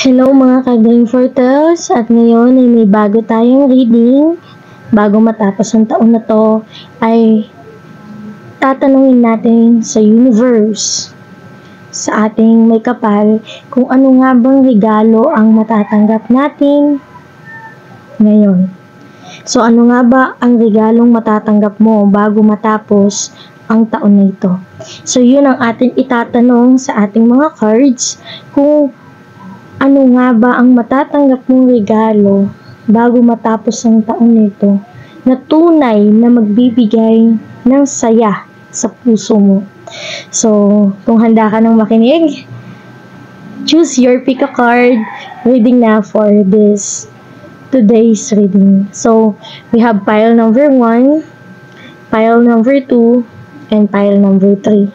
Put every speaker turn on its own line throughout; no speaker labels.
Hello mga ka-Dream Fortels, at ngayon ay may bago tayong reading. Bago matapos ang taon na to ay tatanungin natin sa universe, sa ating may kapal, kung ano nga bang regalo ang matatanggap natin ngayon. So ano nga ba ang regalong matatanggap mo bago matapos ang taon na ito? So yun ang ating itatanong sa ating mga cards, kung ano nga ba ang matatanggap mong regalo bago matapos ang taon nito na tunay na magbibigay ng saya sa puso mo. So, kung handa ka ng makinig, choose your pick a card reading na for this today's reading. So, we have pile number 1, pile number 2, and pile number 3.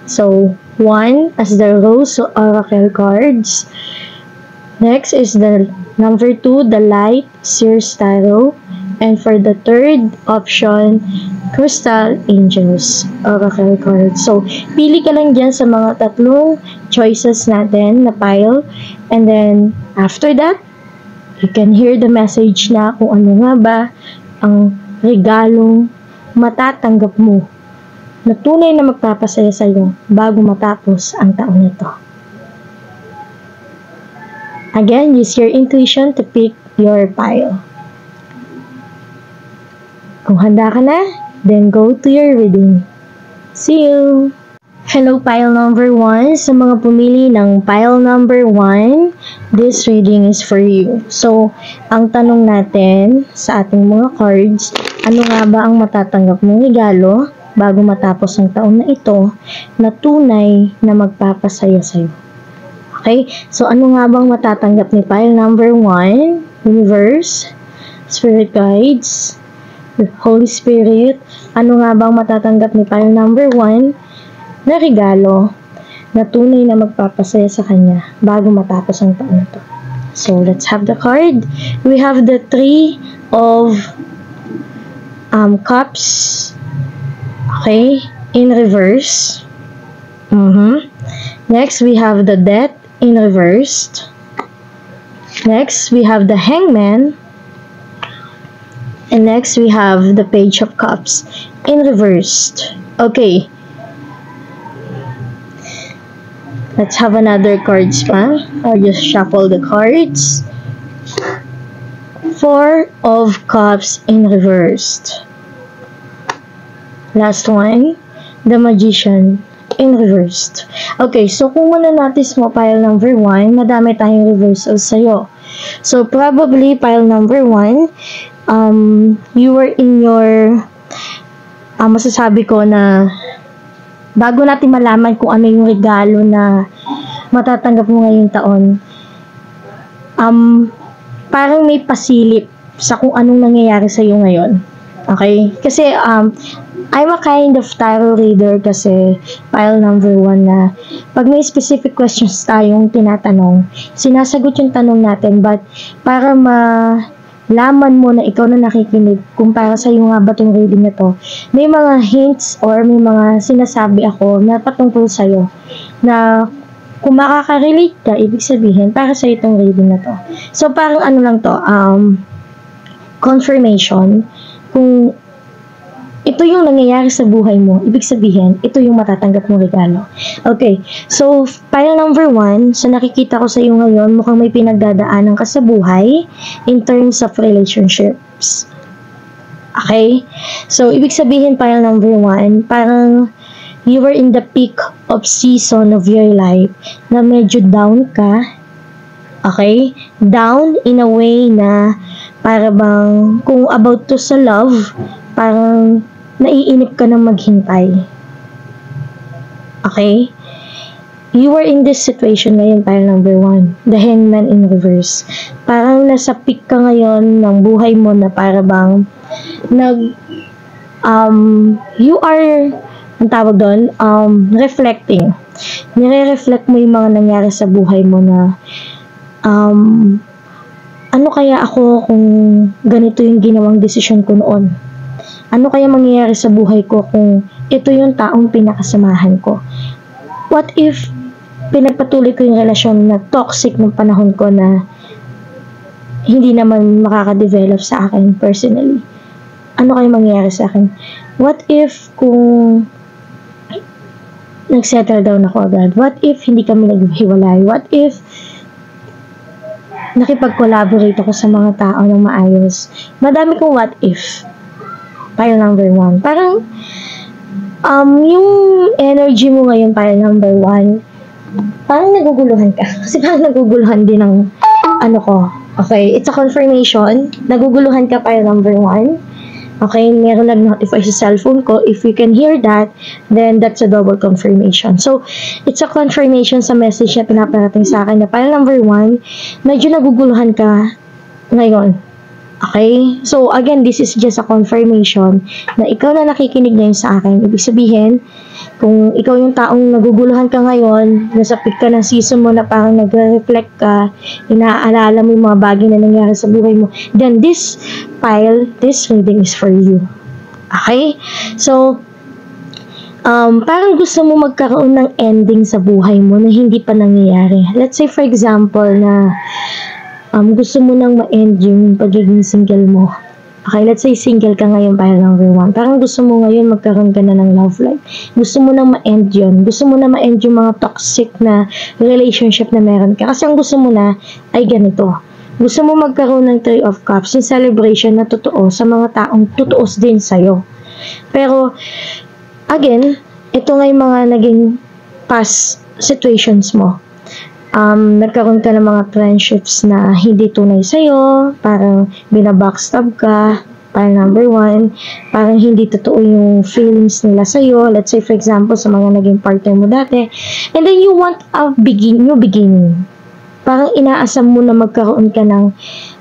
So, 1 as the Rose Oracle cards. Next is the number 2, the Light Seers Tarot. And for the third option, Crystal Angels Oracle cards. So, pili ka lang dyan sa mga tatlong choices natin na pile. And then, after that, you can hear the message na kung ano nga ba ang regalong matatanggap mo na tunay na magpapasaya sa iyo bago matapos ang taon nito. Again, use your intuition to pick your pile. Kung handa ka na, then go to your reading. See you! Hello pile number 1. Sa mga pumili ng pile number 1, this reading is for you. So, ang tanong natin sa ating mga cards, ano nga ba ang matatanggap mong regalo bago matapos ang taon na ito na tunay na magpapasaya sa'yo? Okay? So, ano nga bang matatanggap ni pile number 1? Universe, Spirit Guides, Holy Spirit. Ano nga bang matatanggap ni pile number 1 na regalo na tunay na magpapasaya sa kanya bago matapos ang taon na ito? So, let's have the card. We have the 3 of Cups. Okay, in reverse. Next, we have the Death in reversed. Next, we have the Hangman. And next, we have the Page of Cups in reversed. Okay. Let's have another cards pa. I'll just shuffle the cards. 4 of Cups in reversed. Last one, the Magician in reversed. Okay, so kung notice mo pile number 1, madami tayong reversal sa'yo. So, probably pile number 1, you were in your, masasabi ko na, bago natin malaman kung ano yung regalo na matatanggap mo ngayong taon, parang may pasilip sa kung anong nangyayari sa'yo ngayon. Okay? Kasi, I'm a kind of tarot reader kasi pile number 1 na pag may specific questions tayong tinatanong, sinasagot yung tanong natin, but para malaman mo na ikaw na nakikinig kung para sa'yo nga ba itong reading na to, may mga hints or may mga sinasabi ako na patungkol sa'yo na kung makaka-relate ka, ibig sabihin para sa'yo itong reading na to. So parang ano lang to, confirmation kung ito yung nangyayari sa buhay mo, ibig sabihin, ito yung matatanggap mong regalo. Okay, so, pile number 1, so nakikita ko sa iyo ngayon, mukhang may pinagdadaanan ka sa buhay in terms of relationships. Okay? So, ibig sabihin, pile number 1, parang you were in the peak of season of your life na medyo down ka. Okay? Down in a way na para bang, kung about to sa love, parang naiinip ka na maghintay. Okay? You were in this situation ngayon, pile number 1. The Hangman in reverse. Parang nasa peak ka ngayon ng buhay mo na para bang you are, ang tawag doon, reflecting. Nire-reflect mo yung mga nangyari sa buhay mo na ano kaya ako kung ganito yung ginawang desisyon ko noon? Ano kaya mangyayari sa buhay ko kung ito yung taong pinakasamahan ko? What if pinagpatuloy ko yung relasyon na toxic ng panahon ko na hindi naman makaka-develop sa akin personally. Ano kayo mangyayari sa akin? What if kung nag-settle down ako agad? What if hindi kami naghiwalay? What if nakipag-collaborate ako sa mga tao ng maayos? Madami kong what if. Pile number 1. Parang, yung energy mo ngayon, pile number 1, parang naguguluhan ka. Kasi parang naguguluhan din ng, okay, it's a confirmation. Naguguluhan ka, pile number 1. Okay, meron nag-notify sa cellphone ko. If you can hear that, then that's a double confirmation. So, it's a confirmation sa message na pinaparating sa akin na pile number 1, medyo naguguluhan ka ngayon. Okay? So, again, this is just a confirmation na ikaw na nakikinig ngayon sa akin. Ibig sabihin, kung ikaw yung taong naguguluhan ka ngayon, nasa peak ka ng season mo na parang nagre-reflect ka, inaalala mo yung mga bagay na nangyari sa buhay mo, then this reading is for you. Okay? So, parang gusto mo magkaroon ng ending sa buhay mo na hindi pa nangyayari. Let's say, for example, na gusto mo nang ma-end yung pagiging single mo. Okay, let's say single ka ngayon, pile number 1. Parang gusto mo ngayon magkaroon ka na ng love life. Gusto mo nang ma-end yun. Gusto mo na ma-end yung mga toxic na relationship na meron ka. Kasi ang gusto mo na ay ganito. Gusto mo magkaroon ng 3 of Cups, yung celebration na totoo sa mga taong totoo din sa'yo. Pero, again, ito nga yung mga naging past situations mo. Nagkaroon ka ng mga friendships na hindi tunay sa'yo, parang binabackstab ka, pile number 1, parang hindi totoo yung feelings nila sa'yo, let's say for example, sa mga naging partner mo dati, and then you want a new beginning. Parang inaasam mo na magkaroon ka ng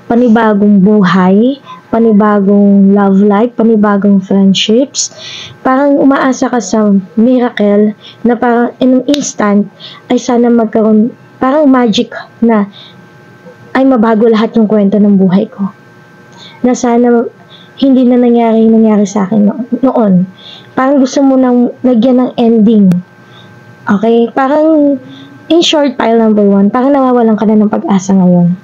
panibagong buhay, panibagong love life, panibagong friendships, parang umaasa ka sa miracle na parang in an instant ay sana magkaroon parang magic na ay mabago lahat yung kwento ng buhay ko. Na sana hindi na nangyari sa akin noon. Parang gusto mo nang lagyan ng ending. Okay? Parang in short, pile number 1, parang nawawalan ka na ng pag-asa ngayon.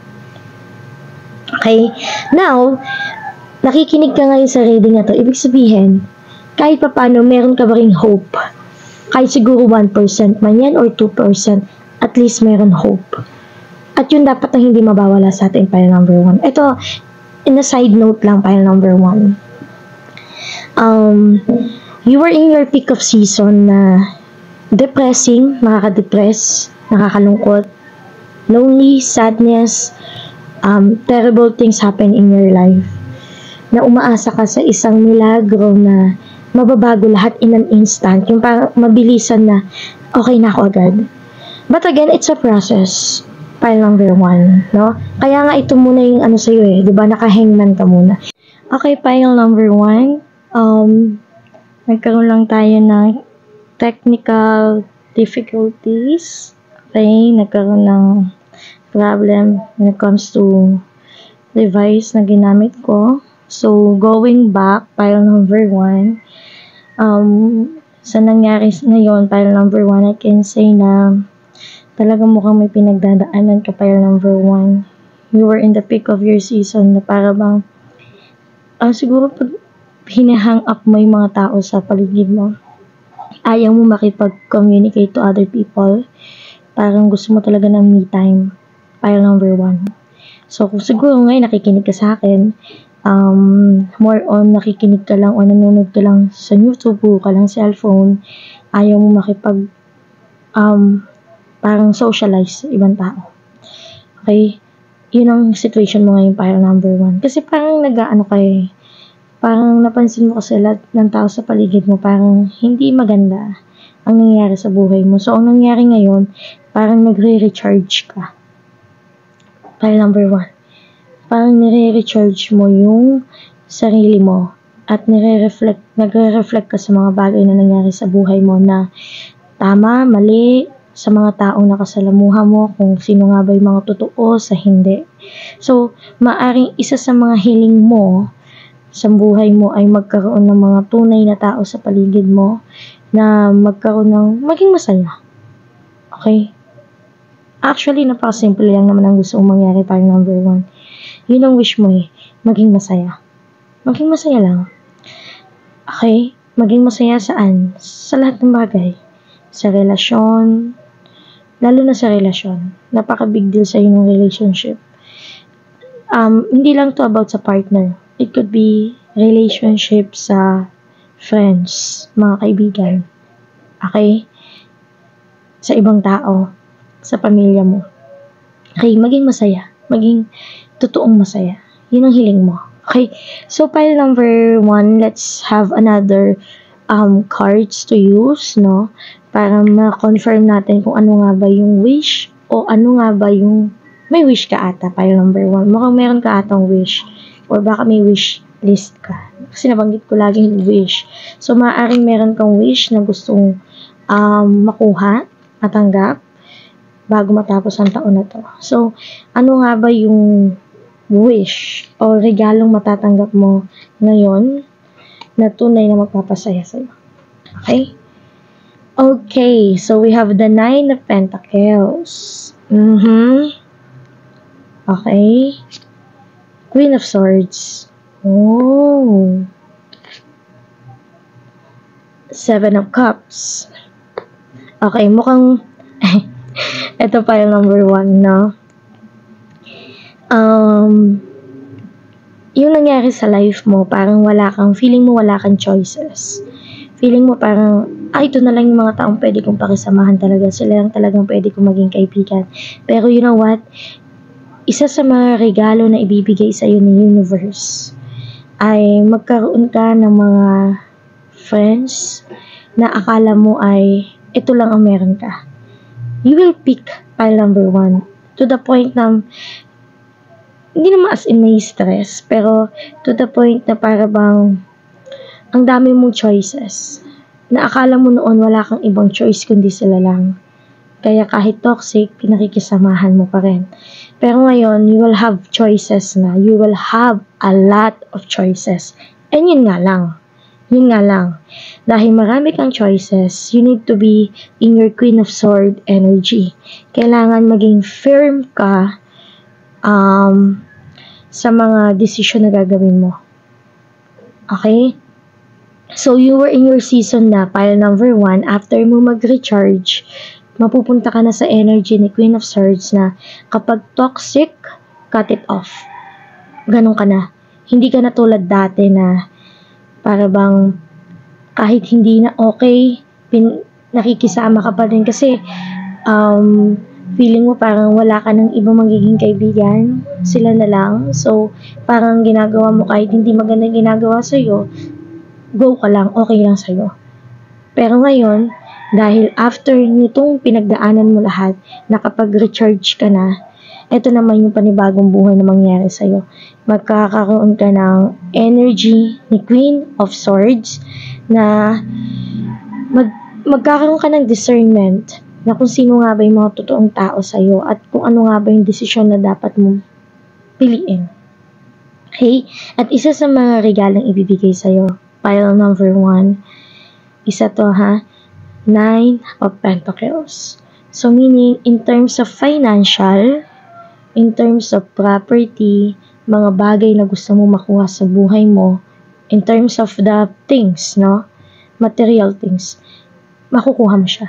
Okay? Now, nakikinig ka ngayon sa reading na to. Ibig sabihin, kahit pa paano, meron ka ba ring hope? Kahit siguro 1% man yan or 2%, at least meron hope. At yun dapat na hindi mabawala sa atin, pile number 1. Ito, in a side note lang, pile number 1. You were in your peak of season na depressing, nakaka-depress, nakakalungkot, lonely, sadness, terrible things happen in your life. Na umaasa ka sa isang milagro na mababago lahat in an instant. Yung parang mabilisan na okay na ako agad. But again, it's a process. Pile number 1, no? Kaya nga ito muna yung sa'yo eh. Diba? Naka-hangman ka muna. Okay, pile number 1. Nagkaroon lang tayo ng technical difficulties. Okay, nagkaroon ng problem when it comes to device na ginamit ko. So, going back, pile number 1. Sa nangyari ngayon, pile number 1, I can say na talagang mukhang may pinagdadaanan ka, pile number 1. You were in the peak of your season na para bang siguro pag hinahang up mo yung mga tao sa paligid mo, ayaw mo makipag-communicate to other people, parang gusto mo talaga ng me time, pile number 1. So kung siguro ngayon nakikinig ka sa akin, more on nakikinig ka lang o nanonood ka lang sa YouTube o ka lang cellphone, ayaw mo makipag parang socialize sa ibang tao. Okay? Yun ang situation mo ngayon, pile number 1. Kasi parang parang napansin mo kasi lahat ng tao sa paligid mo, parang hindi maganda ang nangyayari sa buhay mo. So, ang nangyayari ngayon, parang nagre-recharge ka. Pile number 1. Parang nire-recharge mo yung sarili mo at nagre-reflect ka sa mga bagay na nangyari sa buhay mo na tama, mali, sa mga taong nakasalamuha mo, kung sino nga ba yung mga totoo sa hindi. So, maaring isa sa mga hiling mo sa buhay mo ay magkaroon ng mga tunay na tao sa paligid mo na magkaroon ng maging masaya. Okay? Actually, napaka-simple lang naman ang gusto mong mangyari para number 1. Yun ang wish mo maging masaya. Maging masaya lang. Okay? Maging masaya saan? Sa lahat ng bagay. Sa relasyon, lalo na sa relasyon. Napaka-big deal sa ng relationship. Hindi lang to about sa partner. It could be relationship sa friends, mga kaibigan. Okay? Sa ibang tao, sa pamilya mo. Okay, maging masaya. Maging totoong masaya. Yun ang hiling mo. Okay? So, pile number 1, let's have another cards to use, no? Para ma-confirm natin kung ano nga ba yung wish o ano nga ba yung may wish ka ata, pile number 1. Mukhang meron ka atang wish or baka may wish list ka. Kasi nabanggit ko laging wish. So, maaaring meron kang wish na gustong makuha, matanggap, bago matapos ang taon na to. So, ano nga ba yung wish o regalong matatanggap mo ngayon na tunay na magpapasaya sa'yo? Okay? Okay, so we have the 9 of Pentacles. Okay. Queen of Swords. Oh. 7 of Cups. Okay, mukhang ito pa yung number 1, no? Yung nangyari sa life mo, parang feeling mo wala kang choices. Feeling mo parang, ito na lang yung mga taong pwede kong pakisamahan talaga. Sila lang talagang pwede kong maging kaibigan. Pero you know what? Isa sa mga regalo na ibibigay sa'yo ng universe ay magkaroon ka ng mga friends na akala mo ay ito lang ang meron ka. You will pick pile number 1 to the point na hindi naman as in may stress, pero to the point na para bang ang dami mong choices na akala mo noon wala kang ibang choice kundi sila lang. Kaya kahit toxic, pinakikisamahan mo pa rin. Pero ngayon, you will have choices na. You will have a lot of choices. And yun nga lang. Yun nga lang. Dahil marami kang choices, you need to be in your Queen of Swords energy. Kailangan maging firm ka sa mga desisyon na gagawin mo. Okay? So, you were in your season na, pile number 1, after mo mag-recharge, mapupunta ka na sa energy ni Queen of Swords na kapag toxic, cut it off. Ganun ka na. Hindi ka na tulad dati na para bang kahit hindi na okay, nakikisama ka pa rin kasi feeling mo parang wala ka ng ibang magiging kaibigan, sila na lang. So, parang ginagawa mo kahit hindi magandang ginagawa sa'yo, go ka lang, okay lang sa'yo. Pero ngayon, dahil after nitong pinagdaanan mo lahat, nakapag-recharge ka na, ito naman yung panibagong buhay na mangyari sa'yo. Magkakaroon ka ng energy ni Queen of Swords na magkakaroon ka ng discernment na kung sino nga ba yung mga totoong tao sa'yo at kung ano nga ba yung desisyon na dapat mong piliin. Okay? At isa sa mga regalong ibibigay sa'yo, pile number 1, isa to 9 of Pentacles. So meaning, in terms of financial, in terms of property, mga bagay na gusto mo makuha sa buhay mo, in terms of the things, no? Material things, makukuha mo siya.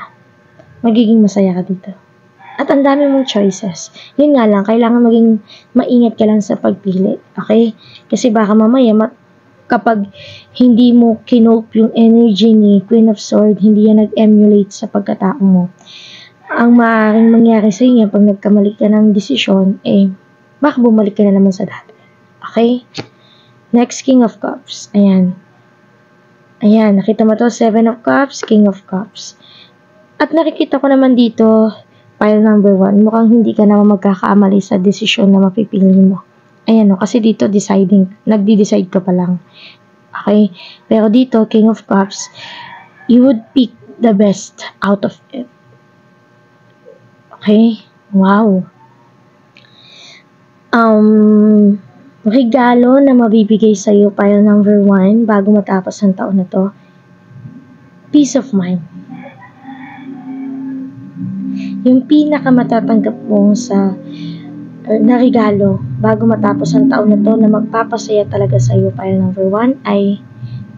Magiging masaya ka dito. At ang dami mong choices. Yun nga lang, kailangan maging maingat ka lang sa pagpili. Okay? Kasi baka mamaya, kapag hindi mo kinope yung energy ni Queen of Swords, hindi yan nag-emulate sa pagkatao mo. Ang maaaring mangyari sa inyo, pag nagkamali ka ng desisyon, baka bumalik ka na naman sa dati. Okay? Next, King of Cups. Ayan. Ayan, nakita mo to, 7 of Cups, King of Cups. At nakikita ko naman dito, pile number 1, mukhang hindi ka naman magkakamali sa desisyon na mapipili mo. Ayan o, kasi dito nagdi-decide ka pa lang. Okay? Pero dito, King of Cups, you would pick the best out of it. Okay? Wow. Regalo na mabibigay sa'yo, pile number 1, bago matapos ang taon na to, peace of mind. yung pinakamatatanggap mo na regalo bago matapos ang taon na to na magpapasaya talaga sa iyo. Pile number 1 ay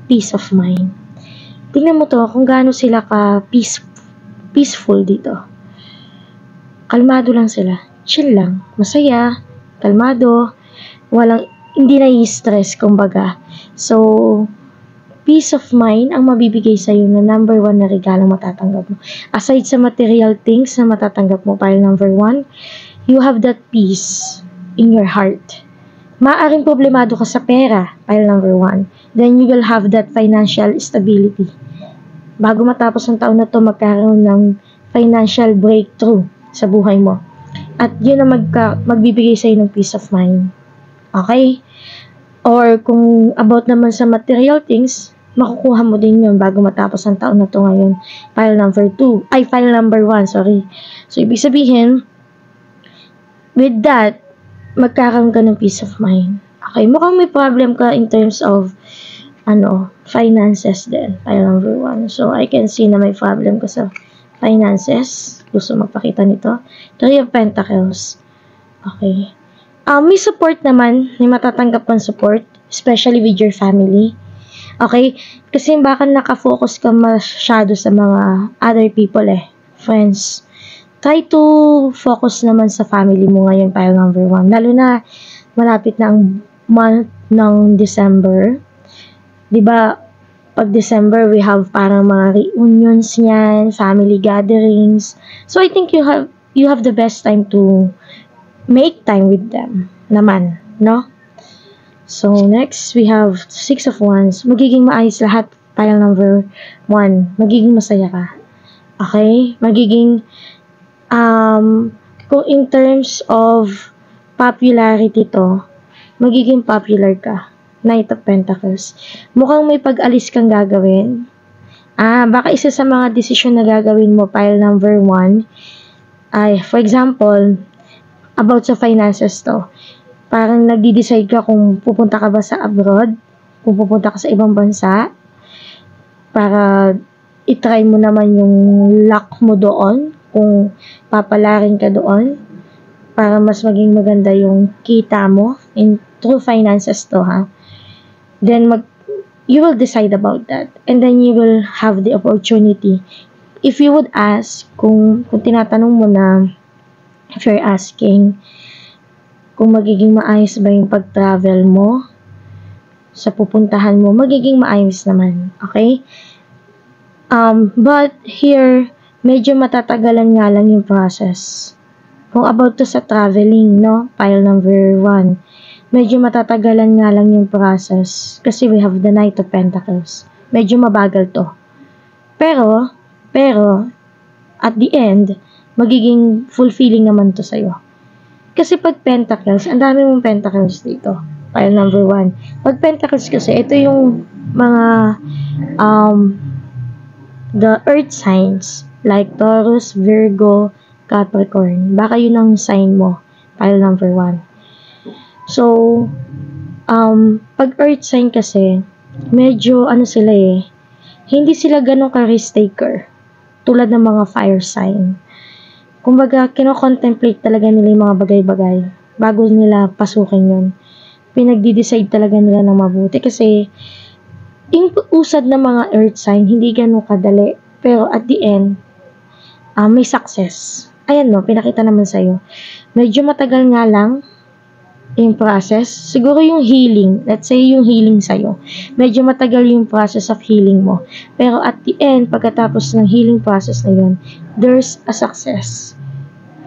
peace of mind. Tingnan mo to kung gaano sila ka peaceful dito. Kalmado lang sila. Chill lang. Masaya. Kalmado. Hindi na-stress kumbaga. So, peace of mind ang mabibigay sa iyo na number 1 na regalo matatanggap mo. Aside sa material things na matatanggap mo, pile number 1, you have that peace in your heart. Maaring problemado ka sa pera, pile number 1. Then you will have that financial stability. Bago matapos ang taon na to, magkaroon ng financial breakthrough sa buhay mo. At yun ang magbibigay sa iyo ng peace of mind. Okay? Or kung about naman sa material things, makukuha mo din yun bago matapos ang taon na to ngayon. File number 1, sorry. So, ibig sabihin, with that, magkakaroon ka ng peace of mind. Okay, mukhang may problem ka in terms of, finances din. File number 1. So, I can see na may problem ka sa finances. Gusto magpakita nito. 3 of Pentacles. Okay. May support naman, may matatanggap kang support, especially with your family. Okay? Kasi baka nakafocus ka masyado sa mga other people friends. Try to focus naman sa family mo ngayon, pile number 1. Lalo na, malapit na ang month ng December. Diba, pag December, we have parang mga reunions niyan, family gatherings. So, I think you have the best time to make time with them naman, no? So, next, we have 6 of Wands. Magiging maayos lahat, pile number 1. Magiging masaya ka. Okay? Magiging, kung in terms of popularity to, magiging popular ka. Knight of Pentacles. Mukhang may pag-alis kang gagawin. Baka isa sa mga desisyon na gagawin mo, pile number 1, ay, for example, about sa finances to. Parang nagdi-decide ka kung pupunta ka ba sa abroad, kung pupunta ka sa ibang bansa, para itry mo naman yung luck mo doon, kung papalarin ka doon, para mas maging maganda yung kita mo through finances to, Then, you will decide about that. And then, you will have the opportunity. If you would ask, kung tinatanong mo na, if you're asking kung magiging maayos ba yung pag-travel mo sa pupuntahan mo, magiging maayos naman. Okay? But here, medyo matatagalan nga lang yung process. Kung about to sa traveling, no? Pile number 1. Medyo matatagalan nga lang yung process kasi we have the Knight of Pentacles. Medyo mabagal to. Pero, at the end, magiging fulfilling naman to sa'yo. Kasi pag Pentacles, ang dami mong Pentacles dito. Pile number 1. Pag Pentacles kasi, ito yung mga the earth signs like Taurus, Virgo, Capricorn. Baka yun ang sign mo. Pile number 1. So, pag earth sign kasi, medyo sila hindi sila ganun ka-risk taker. Tulad ng mga fire sign. Kumbaga, kino-contemplate talaga nila yung mga bagay-bagay bago nila pasukin yun. Pinagdi-decide talaga nila ng mabuti kasi yung usad ng mga earth sign, hindi ganun kadali. Pero at the end, may success. Ayan pinakita naman sa'yo. Medyo matagal nga lang yung process. Siguro yung healing, let's say yung healing sa'yo. Medyo matagal yung process of healing mo. Pero at the end, pagkatapos ng healing process na yun, there's a success.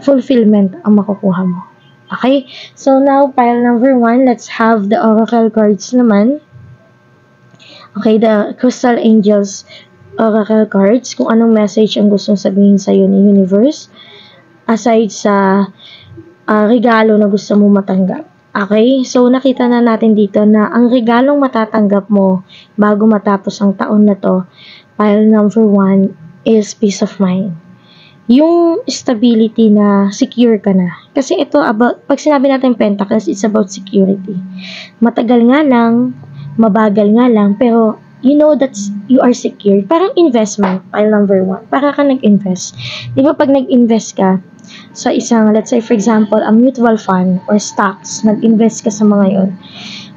Fulfillment ang makukuha mo. Okay? So now, pile number 1, let's have the oracle cards naman. Okay, the Crystal Angels oracle cards. Kung anong message ang gustong sabihin sa'yo ni Universe. Aside sa regalo na gusto mo matanggap. Okay? So, nakita na natin dito na ang regalong matatanggap mo bago matapos ang taon na to, pile number 1, is peace of mind. Yung stability na secure ka na. Kasi ito, pag sinabi natin Pentacles, it's about security. Matagal nga lang, mabagal nga lang, pero you know that you are secure. Parang investment, pile number 1. Para ka nag-invest. Di ba pag nag-invest ka sa isang, let's say for example, a mutual fund or stocks, nag-invest ka sa mga yon.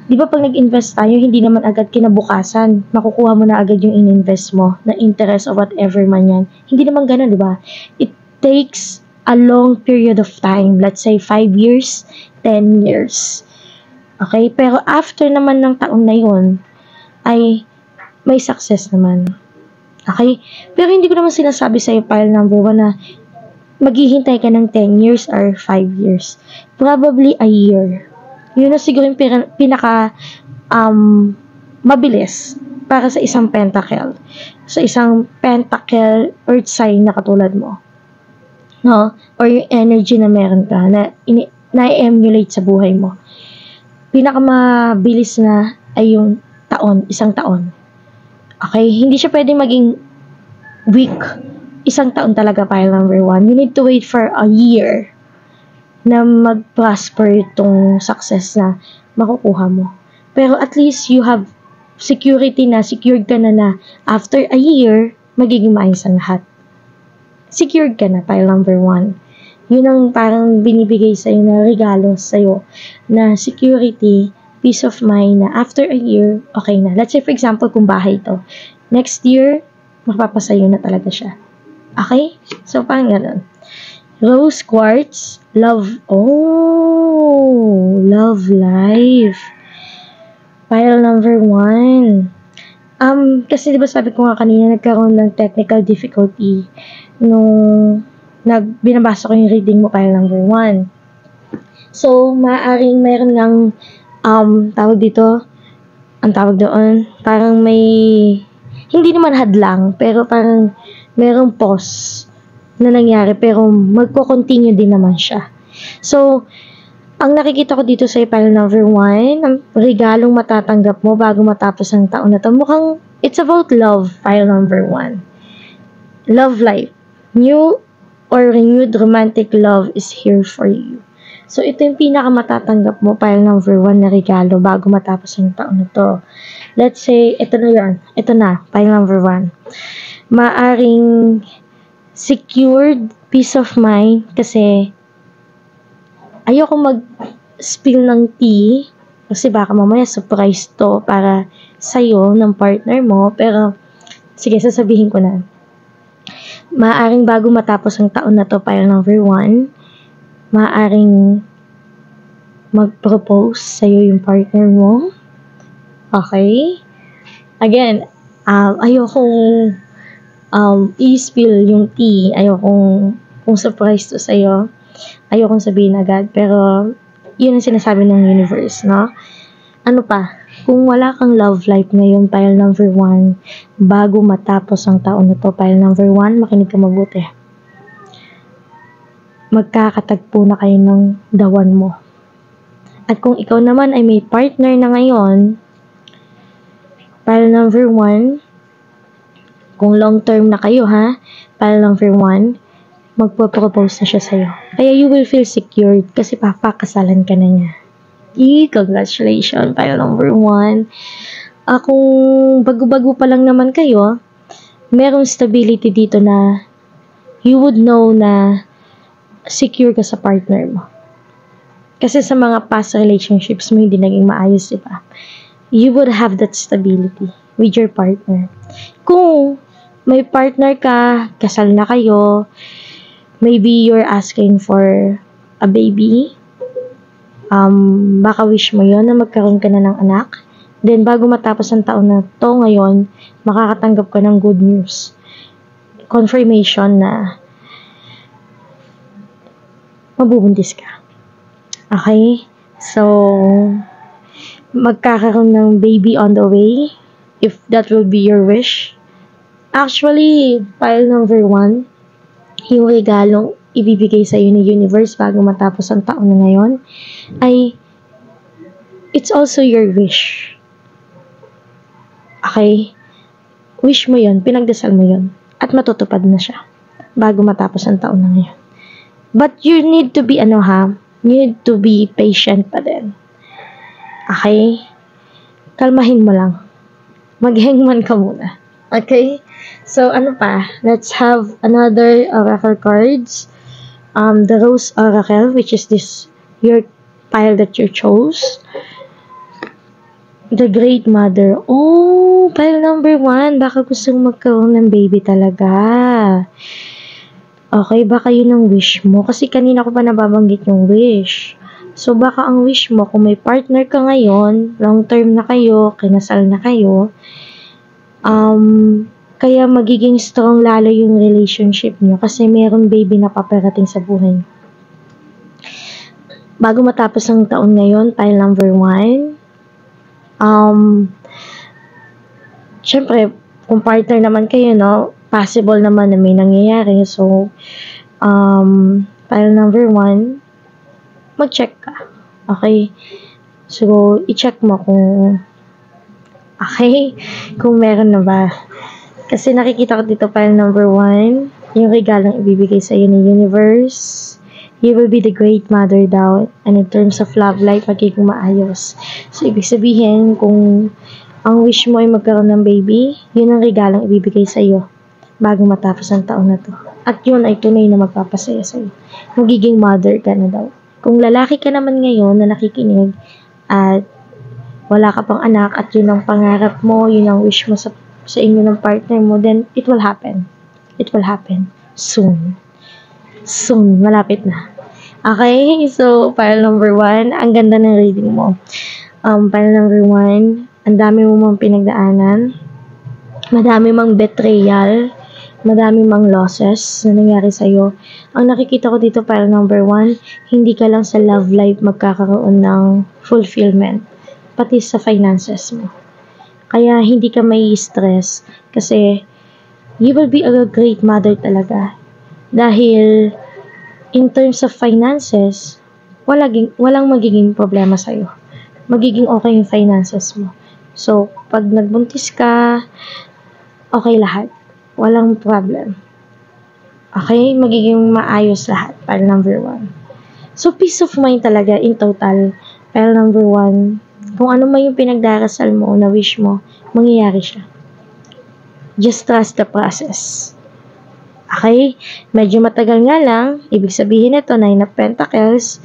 Di ba pag nag-invest tayo, hindi naman agad kinabukasan, makukuha mo na agad yung in-invest mo, na interest or whatever man yan. Hindi naman ganun, di ba? It takes a long period of time. Let's say 5 years, 10 years. Okay? Pero after naman ng taon na yun, ay may success naman. Okay? Pero hindi ko naman sinasabi sa'yo, pile number 1, na maghihintay ka ng 10 years or 5 years. Probably a year. Yun na siguro yung pinaka mabilis para sa isang pentacle. Sa isang pentacle earth sign na katulad mo. No? Or yung energy na meron ka na-emulate sa buhay mo. Pinakamabilis na ay yung taon, isang taon. Okay? Hindi siya pwedeng maging week. Isang taon talaga, pile number 1. You need to wait for a year na mag-prosper itong success na makukuha mo. Pero at least you have security na, secured ka na after a year, magiging maayos ang lahat. Secured ka na, pile number 1. Yun ang parang binibigay sa'yo na regalo sa'yo na security, peace of mind na after a year, okay na. Let's say for example, kung bahay to. Next year, mapapasayo na talaga siya. Okay? So, parang ganun. Rose quartz, love life. Pile number 1. Kasi diba sabi ko nga kanina, nagkaroon ng technical difficulty nung binabasa ko yung reading mo, pile number 1. So, maaaring mayroon ng tawag dito, ang tawag doon, parang may, hindi naman hadlang, pero parang mayroong pause na nangyari, pero magko-continue din naman siya. So, ang nakikita ko dito sa pile number 1, ang regalong matatanggap mo bago matapos ang taon na to, mukhang it's about love, pile number 1. Love life. New or renewed romantic love is here for you. So, ito yung pinakamatatanggap mo, pile number 1 na regalo bago matapos ang taon na to. Let's say, ito na yan. Ito na, pile number 1. Maaring secured peace of mind kasi ayoko mag-spill ng tea kasi baka mamaya surprise to para sa'yo ng partner mo, pero sige, sasabihin ko na. Maaring bago matapos ang taon na to, pile number 1, maaring mag-propose sa'yo yung partner mo. Okay? Again, ayokong i-spill yung tea. Ayokong kung surprise to sa'yo. Ayokong sabihin agad. Pero, yun ang sinasabi ng universe, no? Ano pa? Kung wala kang love life ngayon, pile number 1, bago matapos ang taon na to, pile number 1, makinig ka mabuti. Magkakatagpo na kayo ng the one mo. At kung ikaw naman ay may partner na ngayon, pile number 1, kung long term na kayo ha, pile number 1, magpo-propose na siya sa'yo. Kaya you will feel secured kasi papakasalan ka na niya. Congratulations, pile number 1. Kung bago-bago pa lang naman kayo, merong stability dito na you would know na secure ka sa partner mo. Kasi sa mga past relationships mo, hindi naging maayos, diba? You would have that stability with your partner. Kung may partner ka, kasal na kayo, maybe you're asking for a baby, baka wish mo yon na magkaroon ka na ng anak. Then, bago matapos ang taon na to ngayon, makakatanggap ka ng good news. Confirmation na mabubuntis ka. Okay? So, magkakaroon ng baby on the way, if that will be your wish. Actually, pile number 1, yung regalong ibibigay sa'yo ni universe bago matapos ang taon na ngayon, ay it's also your wish. Okay? Wish mo yon, pinagdasal mo yon, at matutupad na siya bago matapos ang taon na ngayon. But you need to be, you need to be patient pa din. Okay? Kalmahin mo lang. Mag-hangman ka muna. Okay? So, ano pa? Let's have another oracle cards. The Rose Oracle, which is this, your pile that you chose. The Great Mother. Oh, pile number 1. Baka gusto mong magkaroon ng baby talaga. Okay, baka yun ang wish mo. Kasi kanina ko pa nababanggit yung wish. So, baka ang wish mo, kung may partner ka ngayon, long term na kayo, kinasal na kayo, kaya magiging strong lalo yung relationship nyo kasi meron baby na paparating sa buhay. Bago matapos ang taon ngayon, pile number 1, syempre, kung partner naman kayo, no, possible naman na may nangyayari. So, pile number 1, mag-check ka. Okay? So, i-check mo kung meron na ba. Kasi nakikita ko dito pile number 1, yung regalong ibibigay sa iyo ng universe. You will be the great mother daw. And in terms of love life, magiging maayos. So, ibig sabihin, kung ang wish mo ay magkaroon ng baby, yun ang regalong ibibigay sa iyo bago matapos ang taon na to. At yun ay tunay na magpapasaya sa iyo. Magiging mother ka na daw. Kung lalaki ka naman ngayon na nakikinig at wala ka pang anak at yun ang pangarap mo, yun ang wish mo sa inyo ng partner mo, then it will happen. It will happen soon. Soon, malapit na. Okay, so pile number 1, ang ganda ng reading mo. Pile number 1, ang dami mo mang pinagdaanan, madami mang betrayal, madami mang losses na nangyari sa'yo. Ang nakikita ko dito, pile number 1, hindi ka lang sa love life magkakaroon ng fulfillment, pati sa finances mo. Kaya hindi ka may stress kasi you will be a great mother talaga. Dahil in terms of finances, walang magiging problema sa'yo. Magiging okay yung finances mo. So, pag nagbuntis ka, okay lahat. Walang problem. Okay? Magiging maayos lahat. Pile number 1. So, peace of mind talaga in total. Pile number 1. Kung ano man yung pinagdarasal mo, na wish mo, mangyayari siya. Just trust the process. Okay? Medyo matagal nga lang, ibig sabihin nito, 9 of Pentacles,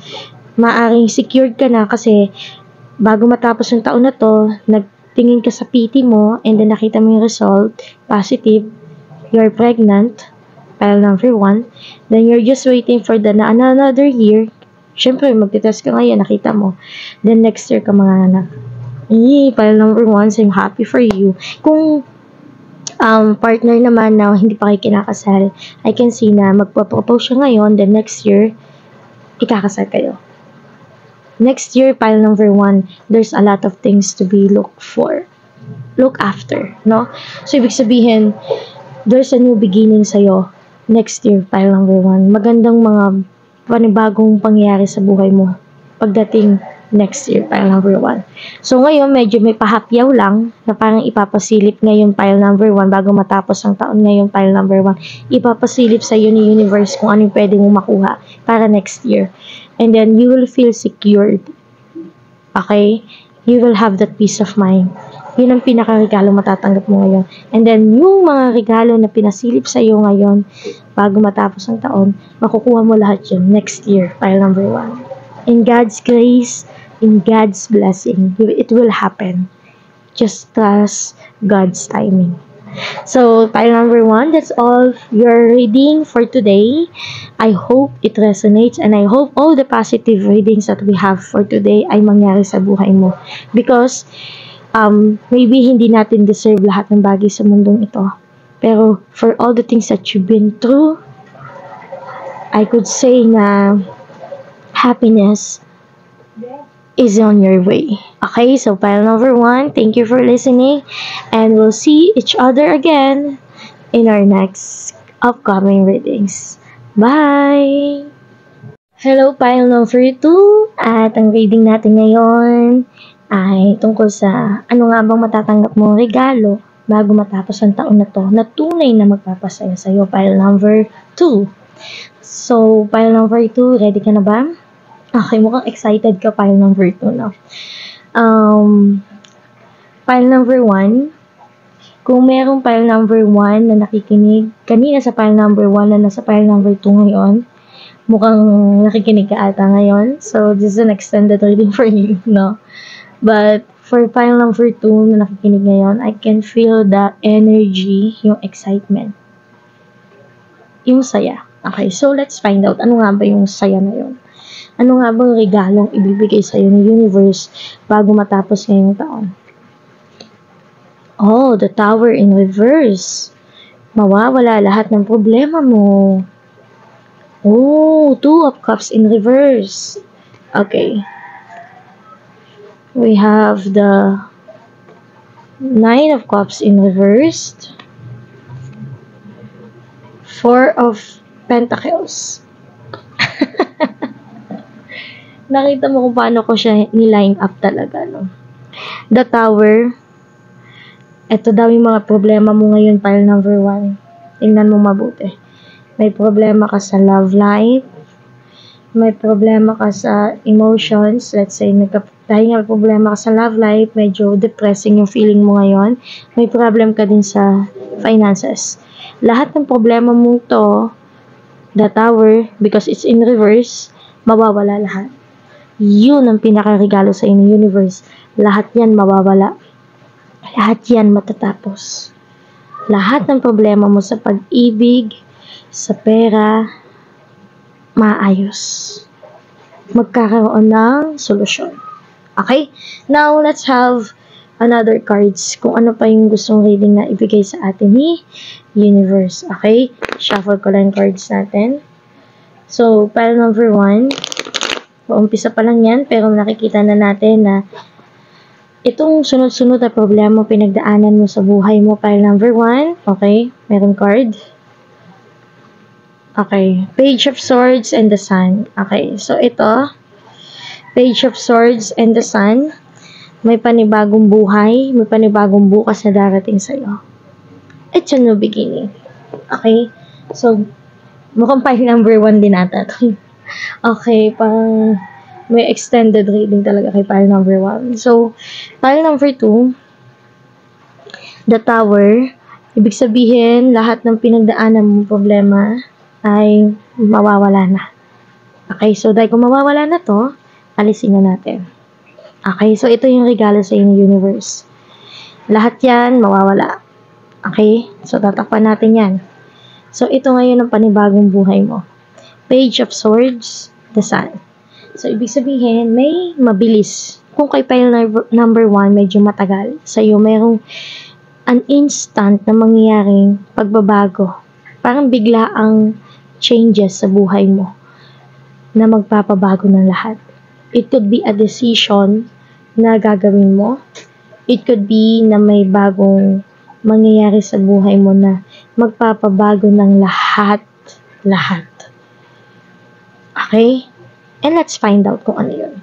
maaring secured ka na kasi bago matapos yung taon na to, nagtingin ka sa PT mo, and then nakita mo yung result, positive, you're pregnant, pile number 1, then you're just waiting for another year. Syempre, magtitest ka ngayon, nakita mo. Then next year ka manganak. Pile number 1, so I'm happy for you. Kung partner naman na hindi pa kayo kinakasal, I can see na magpo-propose siya ngayon, then next year, ikakasal kayo. Next year, pile number 1, there's a lot of things to be look after, no? So, ibig sabihin, there's a new beginning sa'yo next year, pile number 1. Magandang mga panibagong pangyayari sa buhay mo pagdating next year, pile number 1. So, ngayon, medyo may pahapyaw lang na parang ipapasilip ngayon, pile number 1, bago matapos ang taon ngayon, pile number 1. Ipapasilip sa iyo ni universe kung anong pwede mong makuha para next year. And then, you will feel secured. Okay? You will have that peace of mind. Yun ang pinaka-regalo matatanggap mo ngayon. And then, yung mga regalo na pinasilip sa iyo ngayon, bago matapos ang taon, makukuha mo lahat yun next year, pile number 1. In God's grace, in God's blessing, it will happen. Just trust God's timing. So, pile number 1, that's all your reading for today. I hope it resonates and I hope all the positive readings that we have for today ay mangyari sa buhay mo. Because, maybe hindi natin deserve lahat ng bagay sa mundong ito. Pero, for all the things that you've been through, I could say na happiness is on your way. Okay, so pile number 1, thank you for listening, and we'll see each other again in our next upcoming readings. Bye! Hello, pile number 2, at ang reading natin ngayon ay tungkol sa ano nga bang matatanggap mong regalo bago matapos ang taon na to na tunay na magpapasaya sa'yo, pile number 2. So, pile number 2, ready ka na ba? Okay, mukhang excited ka, pile number 2, no? Pile number 1, Kung merong pile number 1 na nakikinig, kanina sa pile number 1 na nasa pile number 2 ngayon, mukhang nakikinig ka ata ngayon. So, this is an extended reading for you, no? But, for pile number 2 na nakikinig ngayon, I can feel the energy, yung excitement. Yung saya. Okay, so let's find out ano nga ba yung saya na yun. Ano nga bang regalong ibibigay sa'yo ng universe bago matapos ngayong taon? Oh, the Tower in reverse. Mawawala lahat ng problema mo. Oh, 2 of Cups in reverse. Okay. We have the 9 of Cups in reverse. 4 of Pentacles. Nakita mo kung paano ko siya ni-line up talaga, no? The Tower. Ito daw yung mga problema mo ngayon, pile number 1. Tingnan mo mabuti. May problema ka sa love life. May problema ka sa emotions. Let's say, dahil nga may problema ka sa love life, medyo depressing yung feeling mo ngayon. May problem ka din sa finances. Lahat ng problema mo to, the Tower, because it's in reverse, mawawala lahat. Yun ang pinakaregalo sa inyo, universe. Lahat yan mawawala. Lahat yan matatapos. Lahat ng problema mo sa pag-ibig, sa pera, maayos. Magkakaroon ng solusyon. Okay? Now, let's have another cards kung ano pa yung gustong reading na ibigay sa atin ni universe. Okay? Shuffle ko lang cards natin. So, pile number 1. Umpisa pa lang yan, pero nakikita na natin na itong sunod-sunod na problema pinagdaanan mo sa buhay mo, pile number 1. Okay? Meron card. Okay. Page of Swords and the Sun. Okay. So, ito. Page of Swords and the Sun. May panibagong buhay. May panibagong bukas na darating sa'yo. It's a new beginning. Okay? So, mukhang pile number 1 din ata. Okay. Parang may extended reading talaga kay pile number 1. So, pile number 2, the Tower. Ibig sabihin, lahat ng pinagdaanan mong problema ay mawawala na. Okay, so dahil kung mawawala na to, alisin na natin. Okay, so ito yung regalo sa inyo, universe. Lahat yan, mawawala. Okay, so tatakpan natin yan. So, ito ngayon ang panibagong buhay mo. Page of Swords, the Sun. So, ibig sabihin, may mabilis. Kung kay pile number 1, medyo matagal. Sa'yo, mayroong an instant na mangyayaring pagbabago. Parang bigla ang changes sa buhay mo na magpapabago ng lahat. It could be a decision na gagawin mo. It could be na may bagong mangyayari sa buhay mo na magpapabago ng lahat. Lahat. Okay? And let's find out kung ano yun.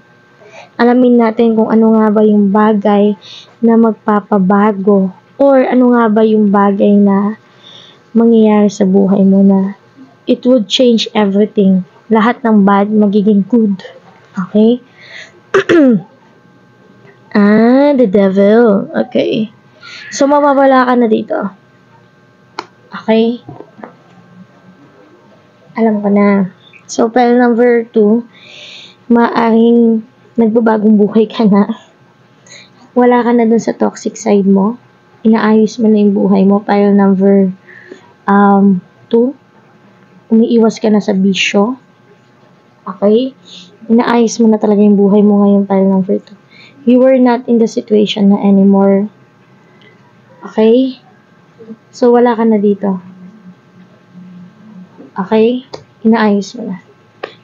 Alamin natin kung ano nga ba yung bagay na magpapabago or ano nga ba yung bagay na mangyayari sa buhay mo na it would change everything. Lahat ng bad magiging good. Okay? The Devil. Okay. So, mawawala ka na dito. Okay? Alam ko na. So, pile number 2, maaring nagbabagong buhay ka na. Wala ka na dun sa toxic side mo. Inaayos mo na yung buhay mo. Pile number 2, umiiwas ka na sa bisyo. Okay? Inaayos mo na talaga yung buhay mo ngayon, pile number 2. You were not in the situation na anymore. Okay? So, wala ka na dito. Okay? Inaayos mo na.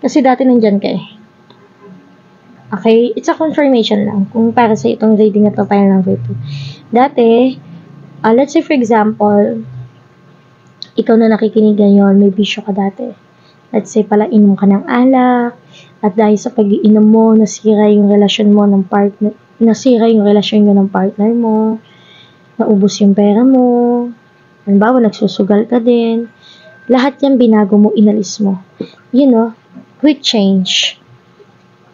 Kasi dati nandyan ka eh. Okay? It's a confirmation lang. Kung para sa itong reading na to, pile number 2. Dati, let's say for example, ikaw na nakikinig ngayon, may bisyo ka dati. Let's say pala, inom ka ng alak, at dahil sa pag-iinom mo, nasira yung relasyon mo ng partner, nasira yung relasyon mo ng partner mo, naubos yung pera mo, halimbawa, nagsusugal ka din, lahat yan binago mo, inalis mo. You know, quick change.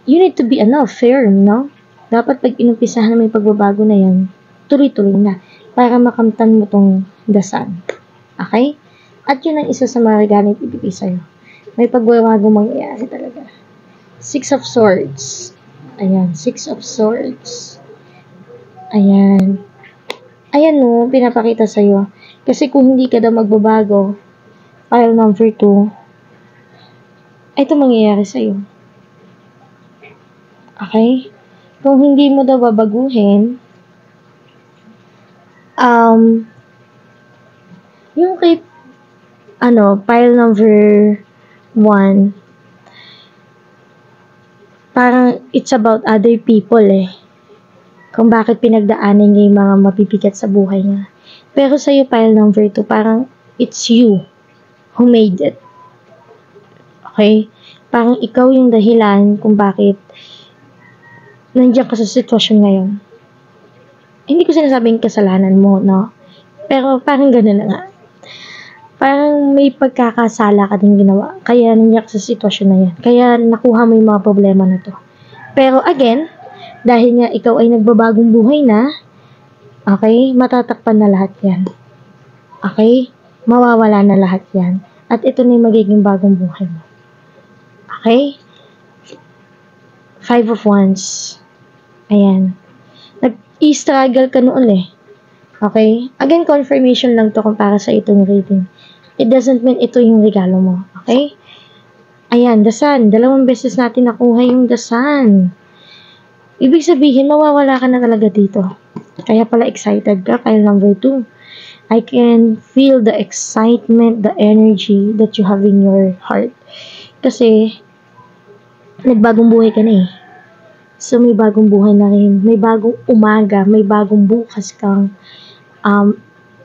You need to be firm, no? Dapat pag inumpisahan na may pagbabago na yan, tuloy-tuloy na. para makamtan mo tong the sun. Okay? At yun ang isa sa mga regalong ibigay sa'yo. May pagbabago mangyayari talaga. Six of Swords. Ayan, Six of Swords. Ayan. Ayan no, pinapakita sa'yo. Kasi kung hindi ka daw magbabago, pile number 2, ito mangyayari sa'yo. Okay? Kung hindi mo daw babaguhin, yung kay, pile number 1, parang it's about other people kung bakit pinagdaanan niya yung mga mabibigat sa buhay niya. Pero sa'yo, pile number 2, parang it's you who made it. Okay? Parang ikaw yung dahilan kung bakit nandiyan ka sa sitwasyon ngayon. Hindi ko sinasabing kasalanan mo, no? Pero parang gano'n na nga. Parang may pagkakasala ka din ginawa. Kaya nandiyan ka sa sitwasyon na yan. Kaya nakuha mo yung mga problema na to. Pero again, dahil nga ikaw ay nagbabagong buhay na, okay, matatakpan na lahat yan. Okay? Mawawala na lahat yan. At ito na yung magiging bagong buhay mo. Okay? 5 of Wands. Ayan. Nag-i-struggle ka noon Okay? Again, confirmation lang to kung para sa itong reading. It doesn't mean ito yung regalo mo. Okay? Ayan, the Sun. 2 beses natin nakuha yung the Sun. Ibig sabihin, mawawala ka na talaga dito. Kaya pala excited ka. Pile number 2. I can feel the excitement, the energy that you have in your heart. Kasi, nagbagong buhay ka na So, may bagong buhay na rin. May bagong umaga, may bagong bukas kang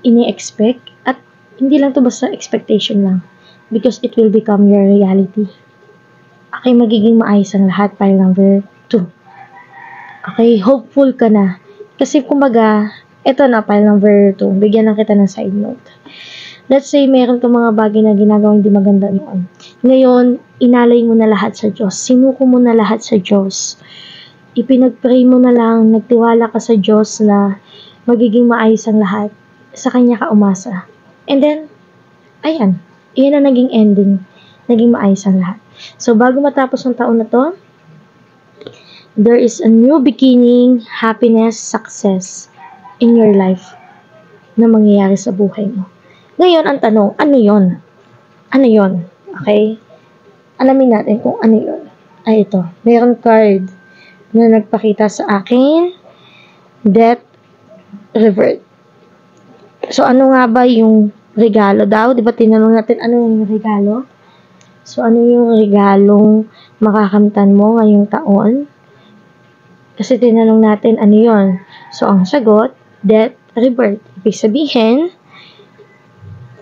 ini-expect. At hindi lang to basta expectation lang. Because it will become your reality. Okay, magiging maayos ang lahat. Pile number 2. Okay, hopeful ka na. Kasi kumbaga, ito na, pile number 2. Bigyan lang kita ng side note. Let's say, meron kang mga bagay na ginagawang hindi maganda noon. Ngayon, inalay mo na lahat sa Diyos. Sinuko mo na lahat sa Diyos. Ipinag-pray mo na lang, nagtiwala ka sa Diyos na magiging maayos ang lahat. Sa Kanya ka umasa. And then, ayan. Iyan na naging ending. Naging maayos ang lahat. So, bago matapos ang taon na to, there is a new beginning, happiness, success in your life na mangyayari sa buhay mo. Ngayon, ang tanong, ano yon? Ano yon? Okay? Alamin natin kung ano yon. Ay, ito. Mayroon card na nagpakita sa akin, Death Revert. So, ano nga ba yung regalo daw? Diba tinanong natin ano yung regalo? So, ano yung regalong makakamtan mo ngayong taon? Kasi tinanong natin ano yon. So, ang sagot, Death Rebirth. Ibig sabihin,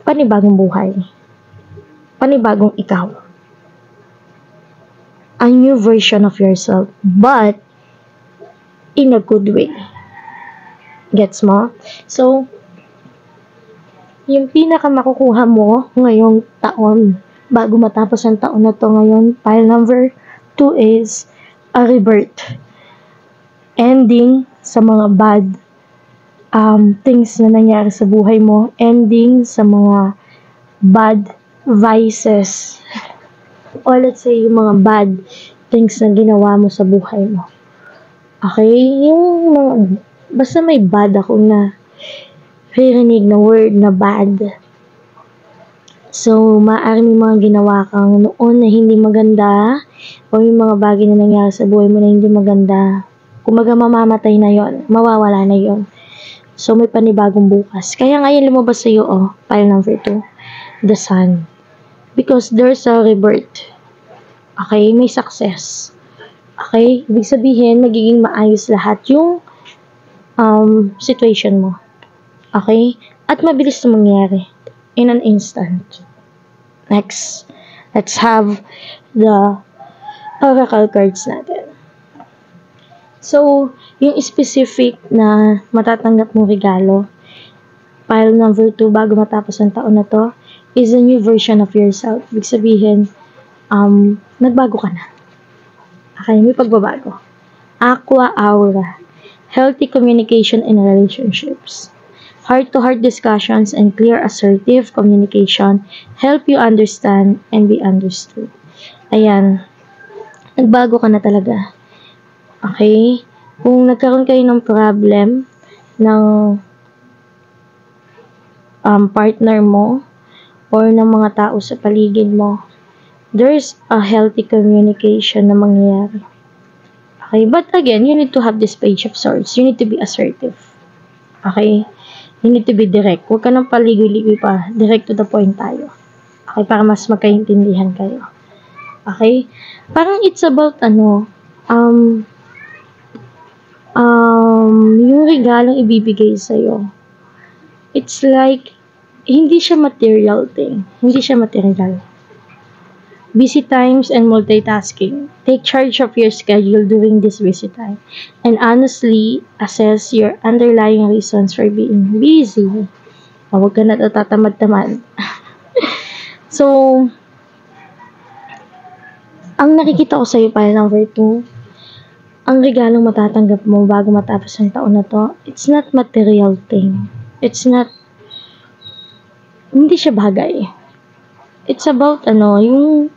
panibagong buhay. Panibagong ikaw. A new version of yourself. But, in a good way. Gets mo? So, yung pinaka makukuha mo ngayong taon, bago matapos ang taon na to ngayon, pile number 2 is a rebirth. Ending sa mga bad things na nangyari sa buhay mo. Ending sa mga bad vices. Or let's say, yung mga bad things na ginawa mo sa buhay mo. Okay? Yung mga, basta may bad ako na ririnig na word na bad. So, maaari may mga ginawa kang noon na hindi maganda, o yung mga bagay na nangyari sa buhay mo na hindi maganda. Kumaga mamamatay na yon, mawawala na yon. So, may panibagong bukas. Kaya ngayon lumabas sa'yo, pile number 2, the Sun. Because there's a rebirth. Okay? May success. Okay? Ibig sabihin, magiging maayos lahat yung situation mo. Okay? At mabilis na mangyari. In an instant. Next, let's have the oracle cards natin. So, yung specific na matatanggap mong regalo, pile number 2, bago matapos ang taon na to, is a new version of yourself. Ibig sabihin, nagbago ka na. Okay, may pagbabago. Aqua Aura. Healthy communication in relationships. Heart-to-heart discussions and clear assertive communication help you understand and be understood. Ayan, nagbago ka na talaga. Okay? Kung nagkaroon kayo ng problem ng partner mo or ng mga tao sa paligid mo, there's a healthy communication na mangyayari. Okay? But again, you need to have this page of swords. You need to be assertive. Okay? You need to be direct. Huwag ka nang paligoy-ligoy pa. Direct to the point tayo. Okay? Para mas magkaintindihan kayo. Okay? Parang it's about yung regalong ibibigay sa'yo. It's like, hindi siya material thing. Hindi siya material. Busy times and multitasking. Take charge of your schedule during this busy time. And honestly, assess your underlying reasons for being busy. Huwag ka na tatamad-tamad. So, ang nakikita ko sa'yo para number 2, ang regalong matatanggap mo bago matapos ang taon na to, it's not material thing. It's not, hindi siya bagay. It's about, yung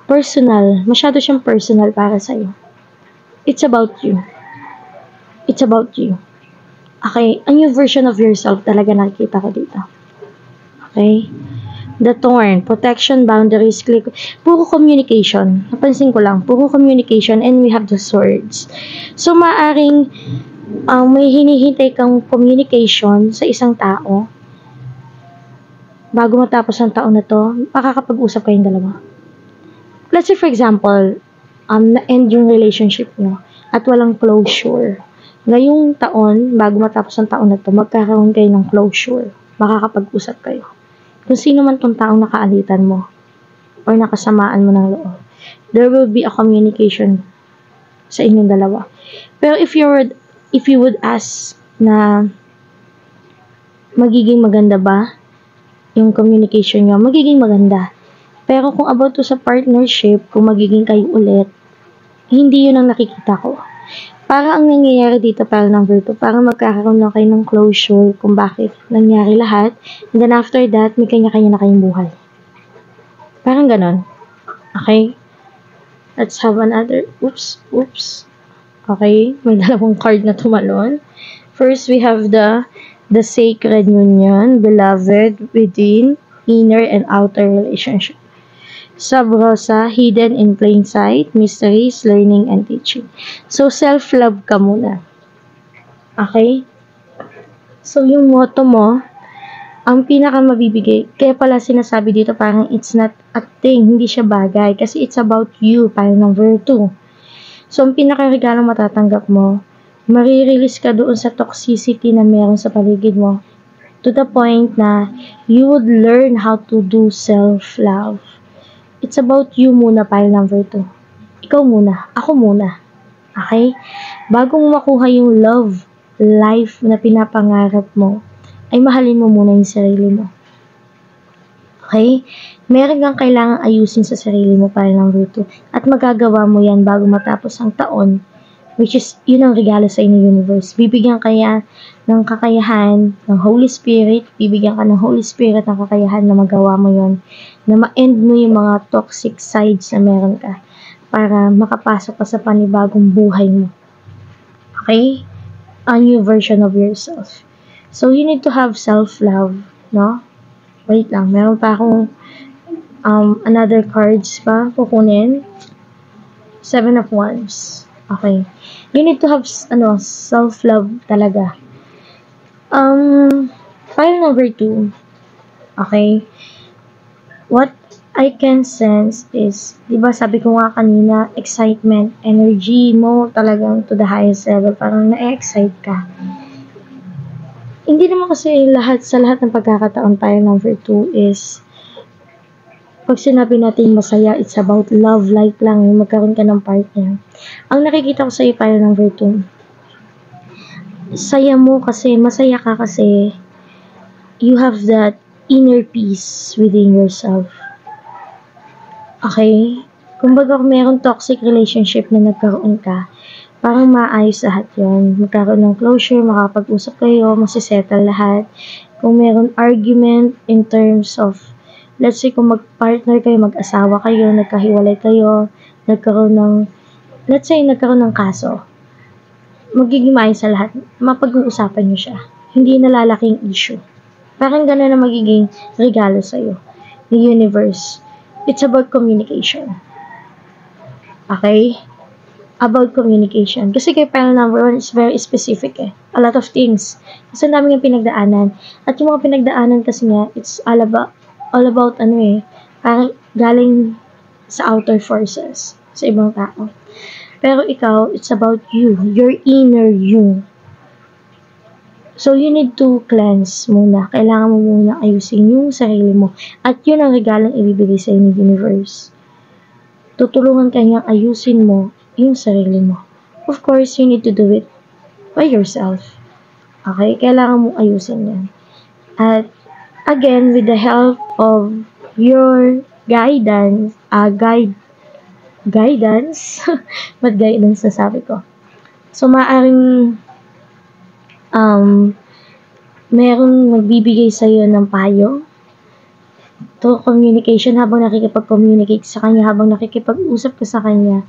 personal. Masyado siyang personal para sa'yo. It's about you. It's about you. Okay? A new version of yourself talaga nakikita ko dito. Okay? The thorn, protection, boundaries, click. Puro communication. Napansin ko lang, puro communication and we have the swords. So, maaring may hinihintay kang communication sa isang tao bago matapos ang taon na to, makakapag-usap kayong dalawa. Let's say, for example, na-end yung relationship nyo at walang closure. Ngayong taon, bago matapos ang taon na to, magkakaroon kayo ng closure. Makakapag-usap kayo. Kung sino man tong taong nakaalitan mo or nakasamaan mo ng loob, there will be a communication sa inyong dalawa. Pero if you would ask na magiging maganda ba yung communication nyo, magiging maganda. Pero kung about to sa partnership, kung magiging kayo ulit, hindi yun ang nakikita ko. Para ang nangyayari dito, para number 2, para magkakaroon na kayo ng closure kung bakit nangyari lahat. And then after that, may kanya-kanya na kayong buhay. Parang ganon. Okay? Let's have another. Oops. Okay? May dalawang card na tumalon. First, we have the sacred union, beloved, within, inner and outer relationship. Sub-rosa, hidden in plain sight, mysteries, learning, and teaching. So, self-love ka muna. Okay? So, yung motto mo, ang pinaka-mabibigay, kaya pala sinasabi dito parang it's not a thing, hindi siya bagay, kasi it's about you, parang number 2. So, ang pinaka-regalong matatanggap mo, marirelease ka doon sa toxicity na meron sa paligid mo, to the point na you would learn how to do self-love. It's about you muna, pile number 2. Ikaw muna. Ako muna. Okay? Bago mo makuha yung love life na pinapangarap mo, ay mahalin mo muna yung sarili mo. Okay? Meron kang kailangang ayusin sa sarili mo, pile number 2. At magagawa mo yan bago matapos ang taon, which is, yun ang regalo sa inyo universe. Bibigyan kaya ng kakayahan ng Holy Spirit, bibigyan ka ng Holy Spirit ng kakayahan na magawa mo yon, na ma-end mo yung mga toxic sides na meron ka para makapasok ka sa panibagong buhay mo. Okay? A new version of yourself. So, you need to have self-love, no? Wait lang, meron pa akong another cards pa kukunin. 7 of Wands. Okay. You need to have self-love talaga. File number 2. Okay. What I can sense is, di ba sabi ko nga kanina, excitement, energy mo talagang to the highest level. Parang na-excite ka. Hindi naman kasi sa lahat ng pagkakataon, file number 2 is, pag sinabi natin masaya, it's about love life lang, yung magkaroon ka ng partner. Ang nakikita ko sa iyo, file number 2, saya mo kasi, masaya ka kasi, you have that inner peace within yourself. Okay? Kumbaga kung mayroong toxic relationship na nagkaroon ka, parang maayos lahat yun. Magkaroon ng closure, makapag-usap kayo, masisettle lahat. Kung mayroong argument in terms of, let's say kung mag-partner kayo, mag-asawa kayo, nagkahiwalay kayo, nagkaroon ng kaso, magiging maayos sa lahat. Mapag-uusapan nyo siya. Hindi nalalaking issue. Parang gano'n na magiging regalo sa'yo ng universe. It's about communication. Okay? About communication. Kasi kay panel number 1 is very specific eh. A lot of things. Kasi ang dami yung pinagdaanan. At yung mga pinagdaanan kasi nga, it's all about parang galing sa outer forces, sa ibang tao. Pero ikaw, it's about you, your inner you. So, you need to cleanse muna. Kailangan mo muna ayusin yung sarili mo. At yun ang regalong ibibigay sa'yo ng universe. Tutulungan kanyang ayusin mo yung sarili mo. Of course, you need to do it by yourself. Okay? Kailangan mo ayusin yan. At, again, with the help of your guidance, ba't guidance na sabi ko? So, maaaring merong magbibigay sa'yo ng payo through communication habang nakikipag-communicate sa kanya, habang nakikipag-usap ka sa kanya,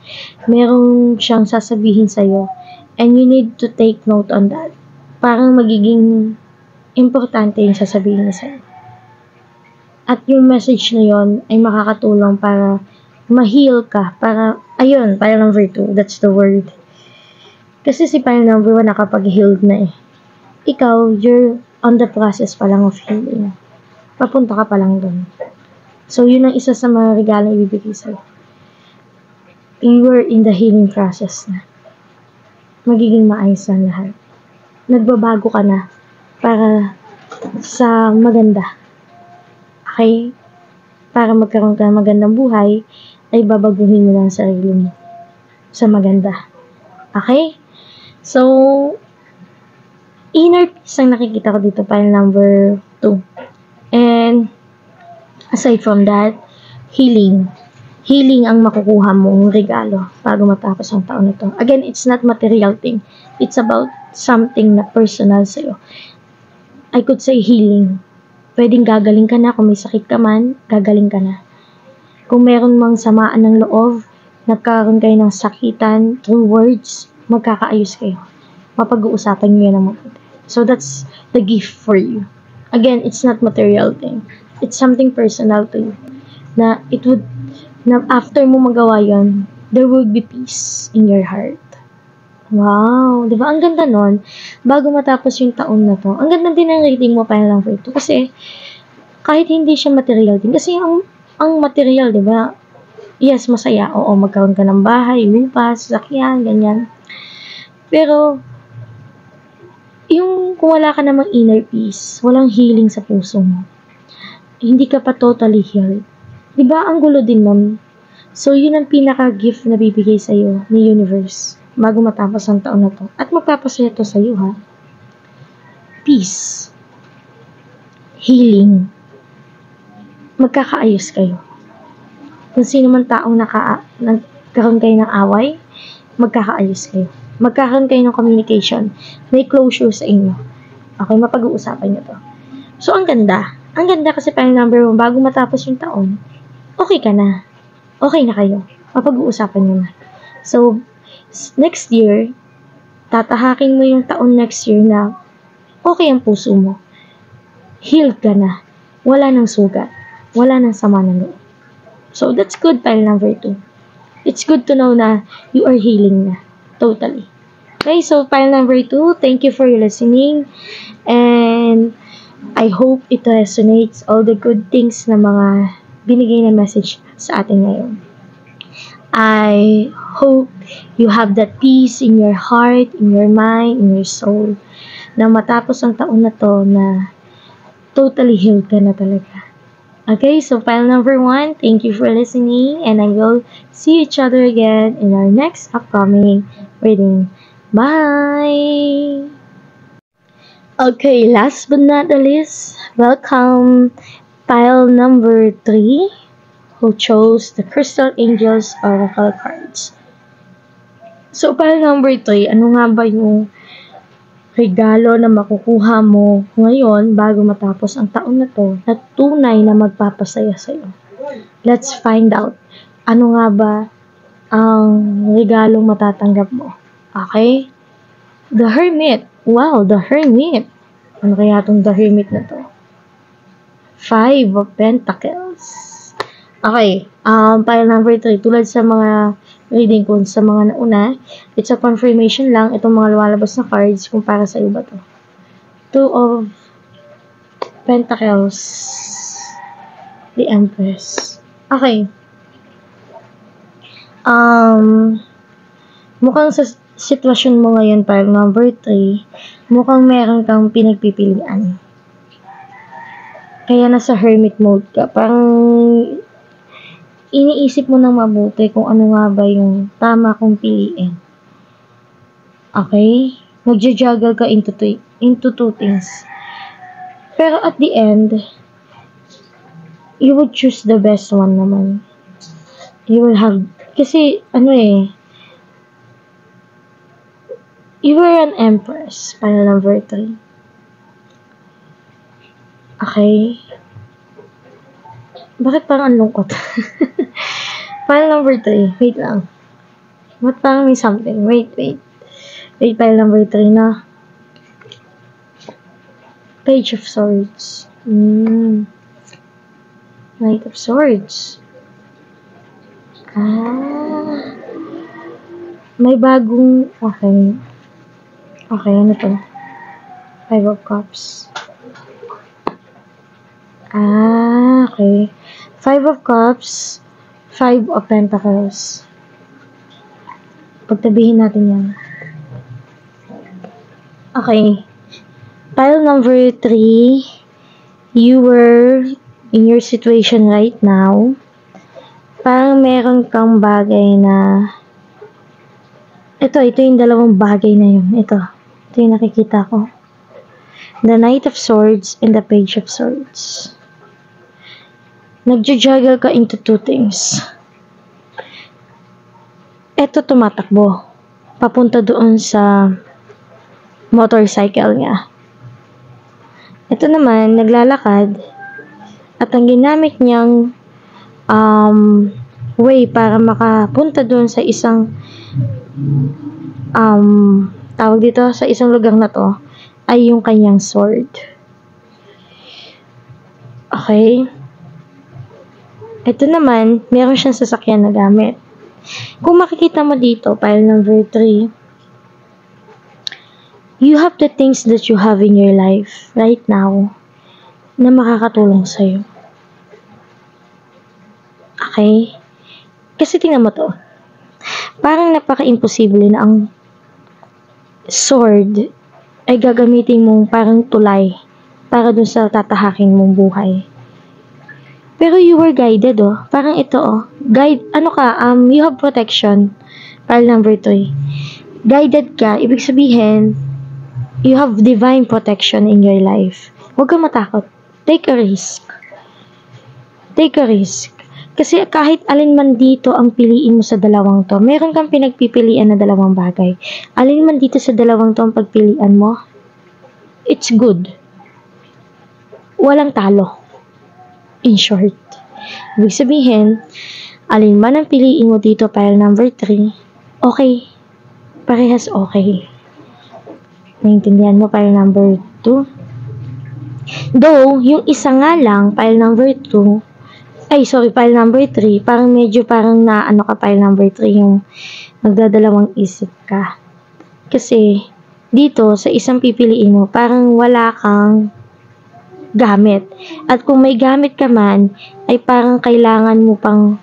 merong siyang sasabihin sa'yo and you need to take note on that. Parang magiging importante yung sasabihin niya sa'yo. At yung message na yon ay makakatulong para ma-heal ka, para, ayun, pile number 2, that's the word. Kasi si pile number 1 nakapag-healed na eh. Ikaw, you're on the process pa lang of healing. Papunta ka pa lang dun. So, yun ang isa sa mga regalo ibibigay sa'yo. You were in the healing process na. Magiging maayos ang lahat. Nagbabago ka na para sa maganda. Okay? Para magkaroon ka ng magandang buhay, ay babaguhin mo lang ang sarili mo sa maganda. Okay? So, inner peace ang nakikita ko dito, pile number 2. And, aside from that, healing. Healing ang makukuha mong regalo bago matapos ang taon na to. Again, it's not material thing. It's about something na personal sa'yo. I could say healing. Pwedeng gagaling ka na. Kung may sakit ka man, gagaling ka na. Kung meron mang samaan ng loob, nagkaroon kayo ng sakitan through words, magkakaayos kayo. Mapag-uusapan nyo yan ng mabuti. So, that's the gift for you. Again, it's not material thing. It's something personal to you. Na after mo magawa yon, there will be peace in your heart. Wow! Diba? Ang ganda nun. Bago matapos yung taon na to. Ang ganda din ang rating mo pa lang for ito. Kasi, kahit hindi siya material din. Kasi ang material, diba? Yes, masaya. Oo, magkaroon ka ng bahay, lupa, sasakyan, ganyan. Pero, yung kung wala ka namang inner peace, walang healing sa puso mo, hindi ka pa totally healed. Diba, ang gulo din nun. So, yun ang pinaka-gift na bibigay sa'yo ni universe bago matapos ang taon na to. At magpapasaya to sa'yo, ha? Peace. Healing. Magkakaayos kayo. Kung sino man taong nagkaroon kayo ng away, magkakaayos kayo. Magkakaroon kayo ng communication. May closure sa inyo. Okay, mapag-uusapan nyo to. So, ang ganda. Ang ganda kasi parang number 1, bago matapos yung taon, okay ka na. Okay na kayo. Mapag-uusapan nyo na. So, next year, tatahakin mo yung taon next year na okay ang puso mo. Healed ka na. Wala nang sugat. Wala nang sama ng loob. So, that's good, pile number 2. It's good to know na you are healing na. Totally. Okay, so pile number 2, thank you for listening. And I hope it resonates all the good things na mga binigay na message sa atin ngayon. I hope you have that peace in your heart, in your mind, in your soul, na matapos ang taon na to na totally healed ka na talaga. Okay, so pile number 1, thank you for listening, and I will see each other again in our next upcoming reading. Bye! Okay, last but not the least, welcome pile number 3, who chose the Crystal Angels Oracle cards. So, pile number 3, ano nga ba yung regalo na makukuha mo ngayon bago matapos ang taon na to na tunay na magpapasaya sa'yo? Let's find out. Ano nga ba ang regalong matatanggap mo? Okay? The Hermit. Wow, the Hermit. Ano kaya itong the Hermit na to? 5 of Pentacles. Okay. Pile number 3. Tulad sa mga reading ko sa mga nauna, it's a confirmation lang itong mga lumalabas na cards kung para sa iyo ba to. 2 of Pentacles. The Empress. Okay. Mukhang sa sitwasyon mo ngayon, pile number 3, mukhang meron kang pinagpipilian. Kaya nasa hermit mode ka. Parang iniisip mo ng mabuti kung ano nga ba yung tama kong piliin. Okay? Nagja-juggle ka into two things. Pero at the end, you would choose the best one naman. You will have, kasi you were an empress, pile number 3. Okay? Bakit parang ang lungkot? Pile number 3. Wait lang. Ba't parang may something? Wait. Wait, pile number 3 na. Page of Swords. Knight of Swords. May bagong... Okay. Okay, ano to? 5 of Cups. Okay. 5 of Cups, 5 of Pentacles. Pagtabihin natin yan. Okay. Pile number 3, you were in your situation right now. Parang meron kang bagay na... Ito yung dalawang bagay na yun. Ito yung nakikita ko. The Knight of Swords and the Page of Swords. Nagja-juggle ka into two things. Ito tumatakbo. Papunta doon sa motorcycle niya. Ito naman, naglalakad. At ang ginamit niyang way para makapunta doon sa isang tawag dito, sa isang lugar na to, ay yung kanyang sword. Okay? Ito naman, meron siyang sasakyan na gamit. Kung makikita mo dito, pile number 3, you have the things that you have in your life right now na makakatulong sa'yo. Okay? Kasi tingnan mo to. Parang napaka-imposible na ang sword ay gagamitin mong parang tulay para dun sa tatahakin mong buhay. Pero you were guided, Parang ito, you have protection. Pile number 3. Guided ka, ibig sabihin, you have divine protection in your life. Huwag kang matakot. Take a risk. Take a risk. Kasi kahit alin man dito ang piliin mo sa dalawang to, meron kang pinagpipilian na dalawang bagay. Alin man dito sa dalawang to ang pagpilian mo, it's good. Walang talo. In short. Ibig sabihin, alin man ang piliin mo dito, pile number 3, okay. Parehas okay. Naintindihan mo, pile number 2? Though, yung isa nga lang, pile number 2, pile number 3, parang pile number 3, yung nagdadalawang isip ka. Kasi, dito, sa isang pipiliin mo, parang wala kang gamit. At kung may gamit ka man, ay parang kailangan mo pang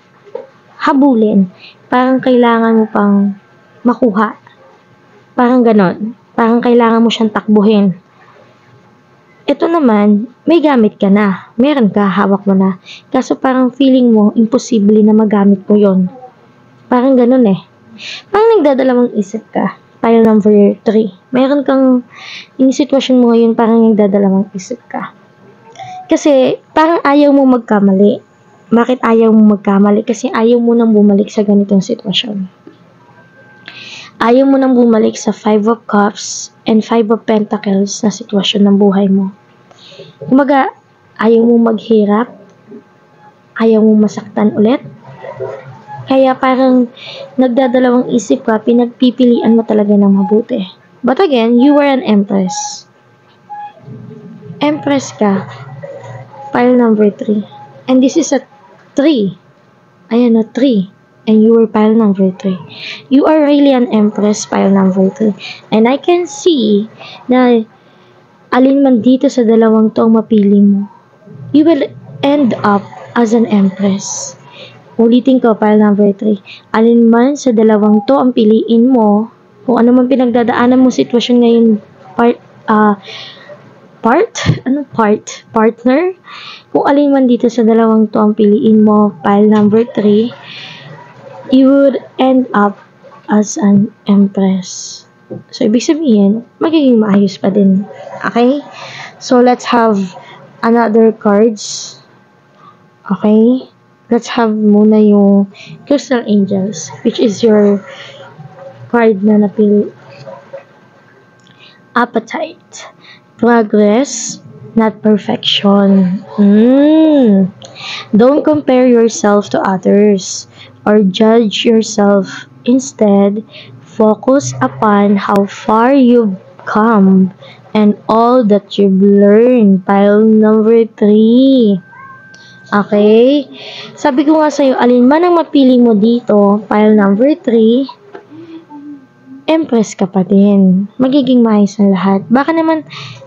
habulin. Parang kailangan mo pang makuha. Parang ganon. Parang kailangan mo siyang takbuhin. Ito naman, may gamit ka na. Meron ka, hawak mo na. Kaso parang feeling mo, imposible na magamit mo yon. Parang ganon Parang nagdadalawang isip ka. Pile number 3. Meron kang, yung sitwasyon mo ngayon, parang nagdadalawang isip ka. Kasi, parang ayaw mo magkamali. Bakit ayaw mo magkamali? Kasi ayaw mo nang bumalik sa ganitong sitwasyon. Ayaw mo nang bumalik sa 5 of Cups and 5 of Pentacles na sitwasyon ng buhay mo. Kumaga, ayaw mo maghirap, ayaw mo masaktan ulit. Kaya parang nagdadalawang isip ka, pinagpipilian mo talaga ng mabuti. But again, you were an Empress. Empress ka. Pile number 3. And this is a 3. Ayan, a 3. And you were pile number 3. You are really an Empress, pile number 3. And I can see na alin man dito sa dalawang to ang mapili mo, you will end up as an Empress. Ulitin ko, pile number 3. Alin man sa dalawang to ang piliin mo, kung ano man pinagdadaanan mo sitwasyon ngayon, partner, kung alin man dito sa dalawang to ang piliin mo, pile number 3, you would end up as an Empress. So, ibig sabihin, magiging maayos pa din. Okay? So, let's have another cards. Okay? Let's have muna yung Crystal Angels, which is your card na napili. Appetite. Progress, not perfection. Don't compare yourself to others or judge yourself. Instead, focus upon how far you've come and all that you've learned. Pile number 3. Okay? Sabi ko nga sa'yo, alin man ang mapili mo dito, pile number 3, Empress ka pa din. Magiging maayos na lahat. Baka naman,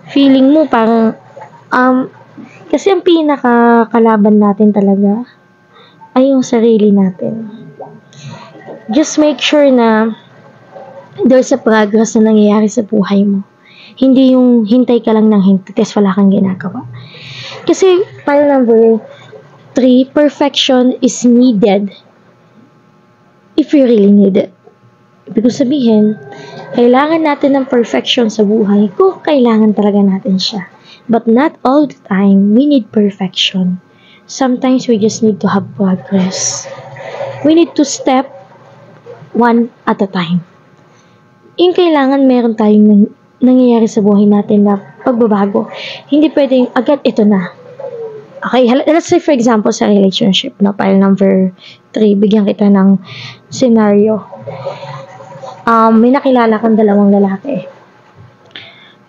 feeling mo parang, kasi ang pinakakalaban natin talaga ay yung sarili natin. Just make sure na there's a progress na nangyayari sa buhay mo. Hindi yung hintay ka lang ng hintay kasi wala kang ginagawa. Kasi, pile number 3, perfection is needed if you really need it. Ibig sabihin, kailangan natin ng perfection sa buhay kung kailangan talaga natin siya. But not all the time, we need perfection. Sometimes we just need to have progress. We need to step one at a time. Yung kailangan meron tayong nangyayari sa buhay natin na pagbabago. Hindi pwedeng agad ito na. Okay, let's say for example sa relationship, no, pile number 3, bigyan kita ng scenario. May nakilala kang dalawang lalaki.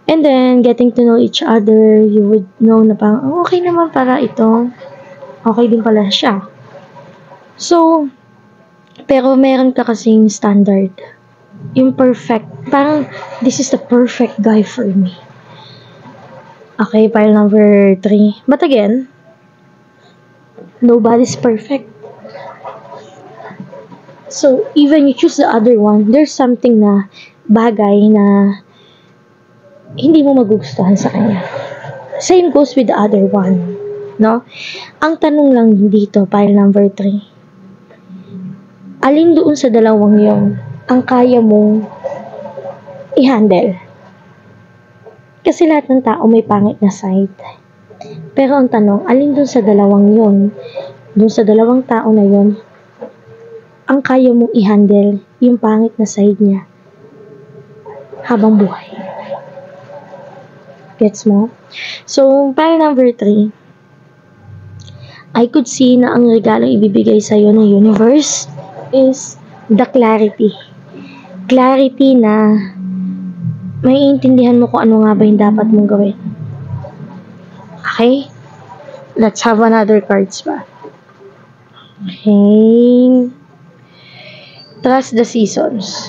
And then, getting to know each other, you would know na parang, okay naman para ito. Okay din pala siya. So, pero meron ka kasing standard. Yung perfect. Parang, this is the perfect guy for me. Okay, pile number 3. But again, nobody's perfect. So, even you choose the other one, there's something na bagay na hindi mo magugustuhan sa kanya. Same goes with the other one. No? Ang tanong lang dito, pile number 3. Alin doon sa dalawang yon ang kaya mong i-handle? Kasi lahat ng tao may pangit na side. Pero ang tanong, alin doon sa dalawang yon, doon sa dalawang tao na yon, ang kaya mong i-handle yung pangit na side niya habang buhay. Gets mo? So, pile number 3, I could see na ang regalong ibibigay sa'yo ng universe is the clarity. Clarity na maiintindihan mo kung ano nga ba yung dapat mong gawin. Okay? Let's have another cards pa. Okay. Trust the seasons.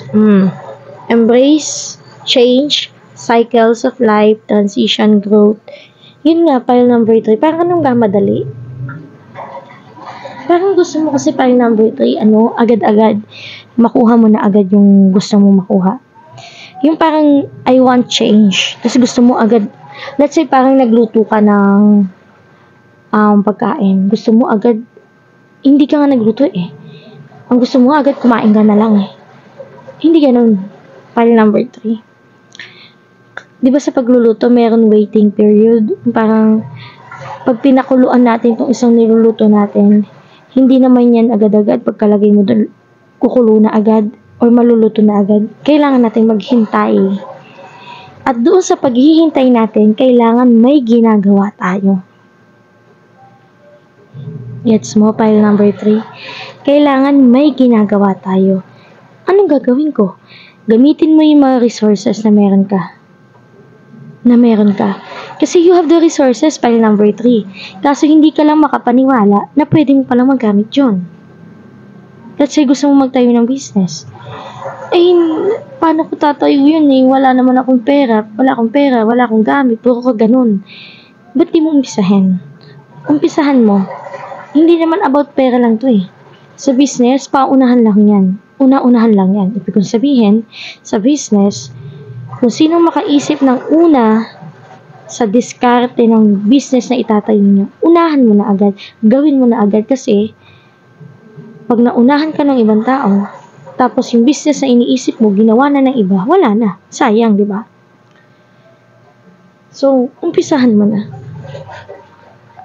Embrace, change, cycles of life, transition, growth. Yun nga, pile number 3. Parang anong ba madali? Parang gusto mo kasi pile number 3, agad-agad. Makuha mo na agad yung gusto mo makuha. Yung parang, I want change. Tapos gusto mo agad, let's say parang nagluto ka ng pagkain. Gusto mo agad, hindi ka nga nagluto eh. Ang gusto mo agad, kumain ka na lang eh. Hindi ganun. Pile number 3. Di ba sa pagluluto, meron waiting period? Parang, pag pinakuluan natin itong isang niluluto natin, Hindi naman yan agad-agad pagkalagay mo doon, kukulo na agad or maluluto na agad. Kailangan natin maghintay. At doon sa paghihintay natin, kailangan may ginagawa tayo. Gets mo, pile number 3? Kailangan may ginagawa tayo. Anong gagawin ko? Gamitin mo yung mga resources na meron ka. Kasi you have the resources, pile number 3. Kaso hindi ka lang makapaniwala na pwede mo palang magamit yun. Let's say gusto mo magtayo ng business. Paano ko tatayo yun Wala naman akong pera, wala akong gamit, puro ko ganun. Ba't di mo umpisahin? Umpisahan mo. Hindi naman about pera lang to Sa business, paunahan lang yan. Una-unahan lang yan. Ibig kong sabihin, sa business, kung sino makaisip ng una sa diskarte ng business na itatayo niyo, unahan mo na agad. Gawin mo na agad kasi pag naunahan ka ng ibang tao, tapos yung business na iniisip mo, ginawa na ng iba, wala na. Sayang, di ba? So, umpisahan mo na.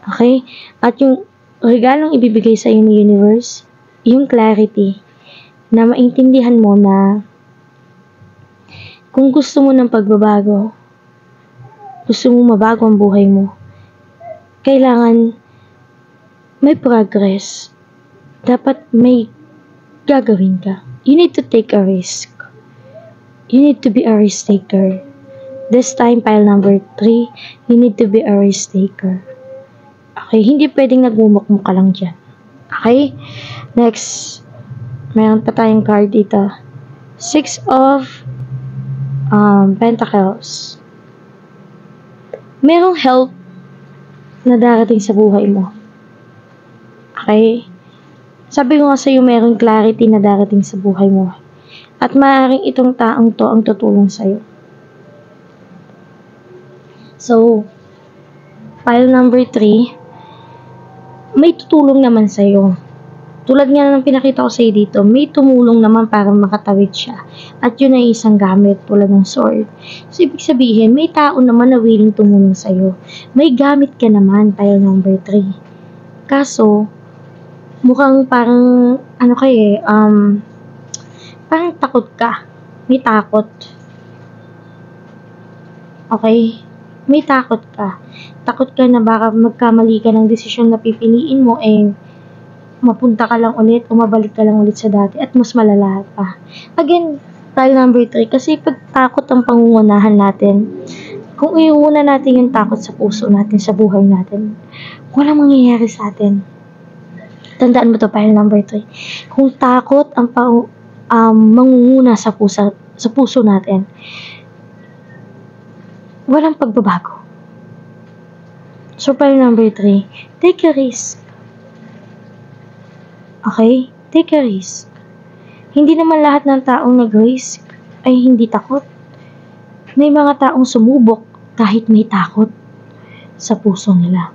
Okay? At yung regalong ibibigay sa iyo ng universe, yung clarity, na maintindihan mo na kung gusto mo ng pagbabago, gusto mo mabago ang buhay mo, kailangan may progress. Dapat may gagawin ka. You need to take a risk. You need to be a risk taker. This time, pile number 3, you need to be a risk taker. Okay, hindi pwedeng nagmumukmuk ka lang dyan. Okay? Next, mayroon pa tayong card dito. 6 of Pentacles. Merong help na darating sa buhay mo. Okay? Sabi ko nga sa'yo, merong clarity na darating sa buhay mo. At maaaring itong taong to ang tutulong sa'yo. So, pile number 3, may tutulong naman sa'yo. Tulad nga ng pinakita ko sa'yo dito, may tumulong naman para makatawid siya. At yun ay isang gamit tulad ng sword. So, ibig sabihin, may tao naman na willing tumulong sa'yo. May gamit ka naman, pile number 3. Kaso, mukhang parang, parang takot ka. May takot. Okay? May takot ka. Takot ka na baka magkamali ka ng desisyon na pipiliin mo, mapunta ka lang ulit o mabalik ka lang ulit sa dati at mas malala pa. Again, pile number 3, kasi pag takot ang pangungunahan natin, kung iuna natin yung takot sa puso natin, sa buhay natin, walang mangyayari sa atin. Tandaan mo to, pile number 3. Kung takot ang mangunguna sa puso natin, walang pagbabago. So, pile number 3, take a risk. Okay? Take a risk. Hindi naman lahat ng taong nag-risk ay hindi takot. May mga taong sumubok kahit may takot sa puso nila.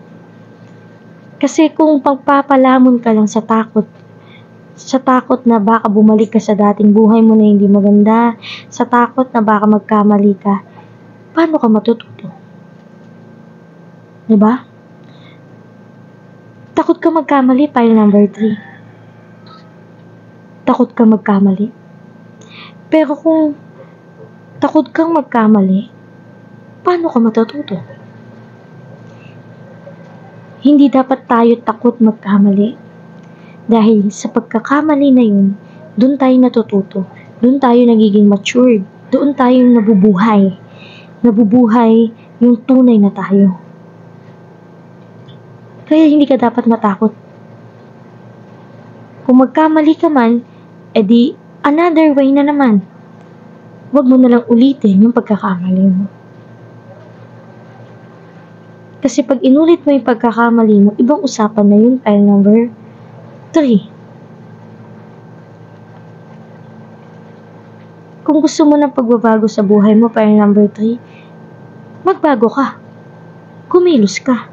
Kasi kung pagpapalamon ka lang sa takot na baka bumalik ka sa dating buhay mo na hindi maganda, sa takot na baka magkamali ka, paano ka matututo? Diba? Takot ka magkamali, pile number 3. Takot kang magkamali. Pero kung takot kang magkamali, paano ka matututo? Hindi dapat tayo takot magkamali. Dahil sa pagkakamali na yun, doon tayo natututo. Doon tayo nagiging matured. Doon tayo nabubuhay. Nabubuhay yung tunay na tayo. Kaya hindi ka dapat matakot. Kung magkamali ka man, edi another way na naman. Huwag mo na lang ulitin yung pagkakamali mo. Kasi pag inulit mo yung pagkakamali mo, ibang usapan na yun, pile number 3. Kung gusto mo ng pagbabago sa buhay mo, pile number 3, magbago ka. Kumilos ka.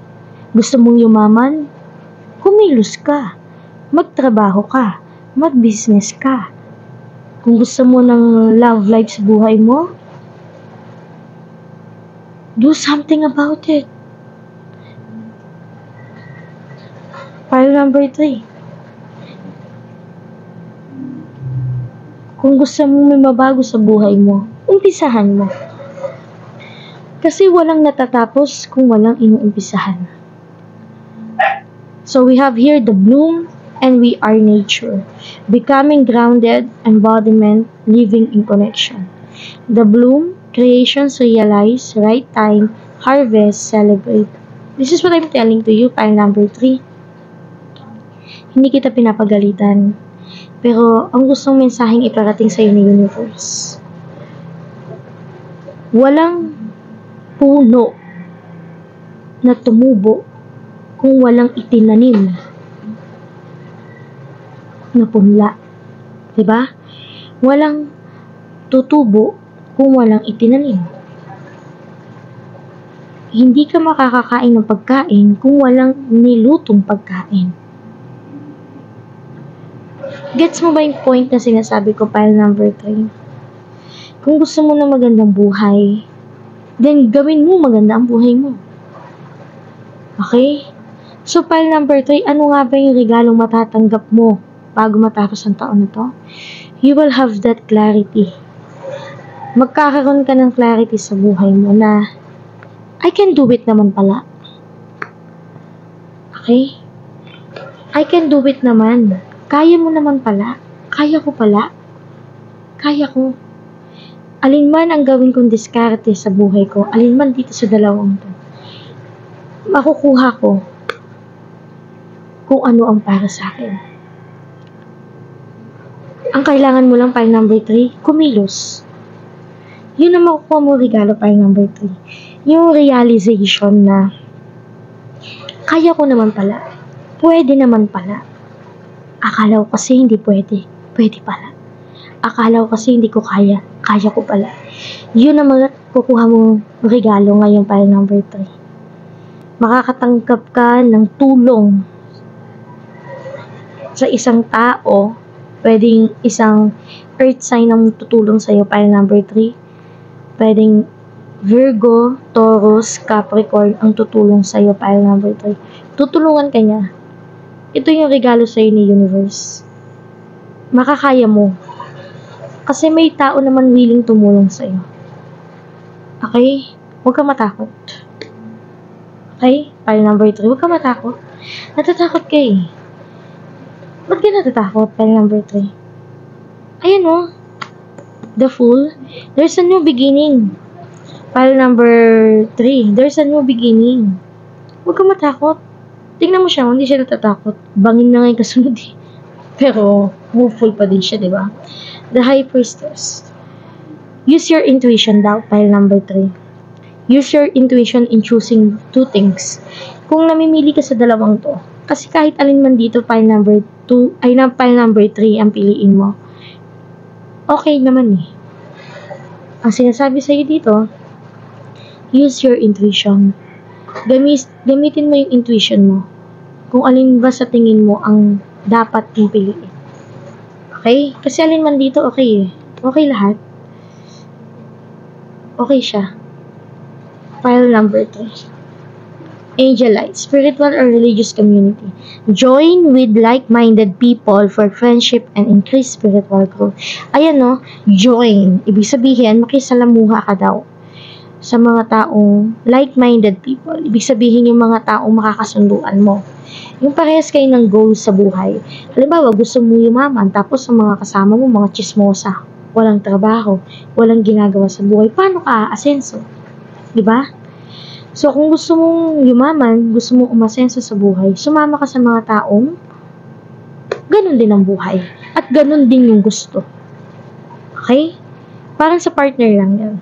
Gusto mong yumaman? Kumilos ka. Magtrabaho ka. Mag-business ka. Kung gusto mo ng love life sa buhay mo, do something about it. Pile number 3. Kung gusto mo may mabago sa buhay mo, umpisahan mo. Kasi walang natatapos kung walang inuumpisahan. So we have here the bloom and we are nature. Becoming grounded, embodiment, living in connection. The bloom, creations realize, right time, harvest, celebrate. This is what I'm telling to you, pile number 3. Hindi kita pinapagalitan. Pero ang gustong mensaheng iparating sa iyo ni universe. Walang puno na tumubo kung walang itinanim na punla. Diba? Walang tutubo kung walang itinanim. Hindi ka makakakain ng pagkain kung walang nilutong pagkain. Gets mo ba yung point na sinasabi ko, pile number 3? Kung gusto mo ng magandang buhay, then gawin mo maganda ang buhay mo. Okay? So, pile number 3, ano nga ba yung regalong matatanggap mo bago matapos ang taon na to? You will have that clarity. Magkakaroon ka ng clarity sa buhay mo na I can do it naman pala. Okay? I can do it naman. Kaya mo naman pala. Kaya ko pala. Kaya ko. Alin man ang gawin kong diskarte sa buhay ko, alin man dito sa dalawang to, makukuha ko kung ano ang para sa akin. Ang kailangan mo lang, pile number 3, kumilos. Yun ang makukuha mo regalo, pile number 3. Yung realization na kaya ko naman pala. Pwede naman pala. Akala ko kasi hindi pwede. Pwede pala. Akala ko kasi hindi ko kaya. Kaya ko pala. Yun ang makukuha mong regalo ngayon, pile number 3. Makakatanggap ka ng tulong sa isang tao. Pwedeng isang earth sign ang tutulong sa'yo, pile number 3. Pwedeng Virgo, Taurus, Capricorn ang tutulong sa'yo, pile number 3. Tutulungan ka niya. Ito yung regalo sa'yo ni universe. Makakaya mo. Kasi may tao naman willing tumulong sa'yo. Okay? Huwag ka matakot. Okay? Pile number 3. Huwag ka matakot. Natatakot ka eh. Ba't ka natatakot? Pile number 3. Ayan o. The Fool. There's a new beginning. Pile number 3. There's a new beginning. Huwag ka matakot. Tingnan mo siya, hindi siya natatakot. Bangin na ngayon kasunod eh. Pero, hopeful pa din siya, diba? The High Priestess. Use your intuition daw, pile number 3. Use your intuition in choosing 2 things. Kung namimili ka sa dalawang to, kasi kahit alin man dito, pile number 2, pile number 3 ang piliin mo. Okay naman eh. Ang sinasabi sa'yo dito, use your intuition. Gamitin mo yung intuition mo. Kung alin ba sa tingin mo ang dapat mong piliin. Okay? Kasi alin man dito, okay eh. Okay lahat. Okay siya. File number 3. Angel Light, spiritual or religious community. Join with like-minded people for friendship and increased spiritual growth. Ayan no, join. Ibig sabihin, makisalamuha ka daw sa mga taong like-minded people. Ibig sabihin yung mga taong makakasunduan mo. Yung parehas kayo ng goals sa buhay. Halimbawa, gusto mo yumaman, tapos ang mga kasama mo, mga chismosa, walang trabaho, walang ginagawa sa buhay. Paano ka aasenso? Diba? So, kung gusto mong yumaman, gusto mong umasenso sa buhay, sumama ka sa mga taong ganun din ang buhay. At ganun din yung gusto. Okay? Parang sa partner lang yan.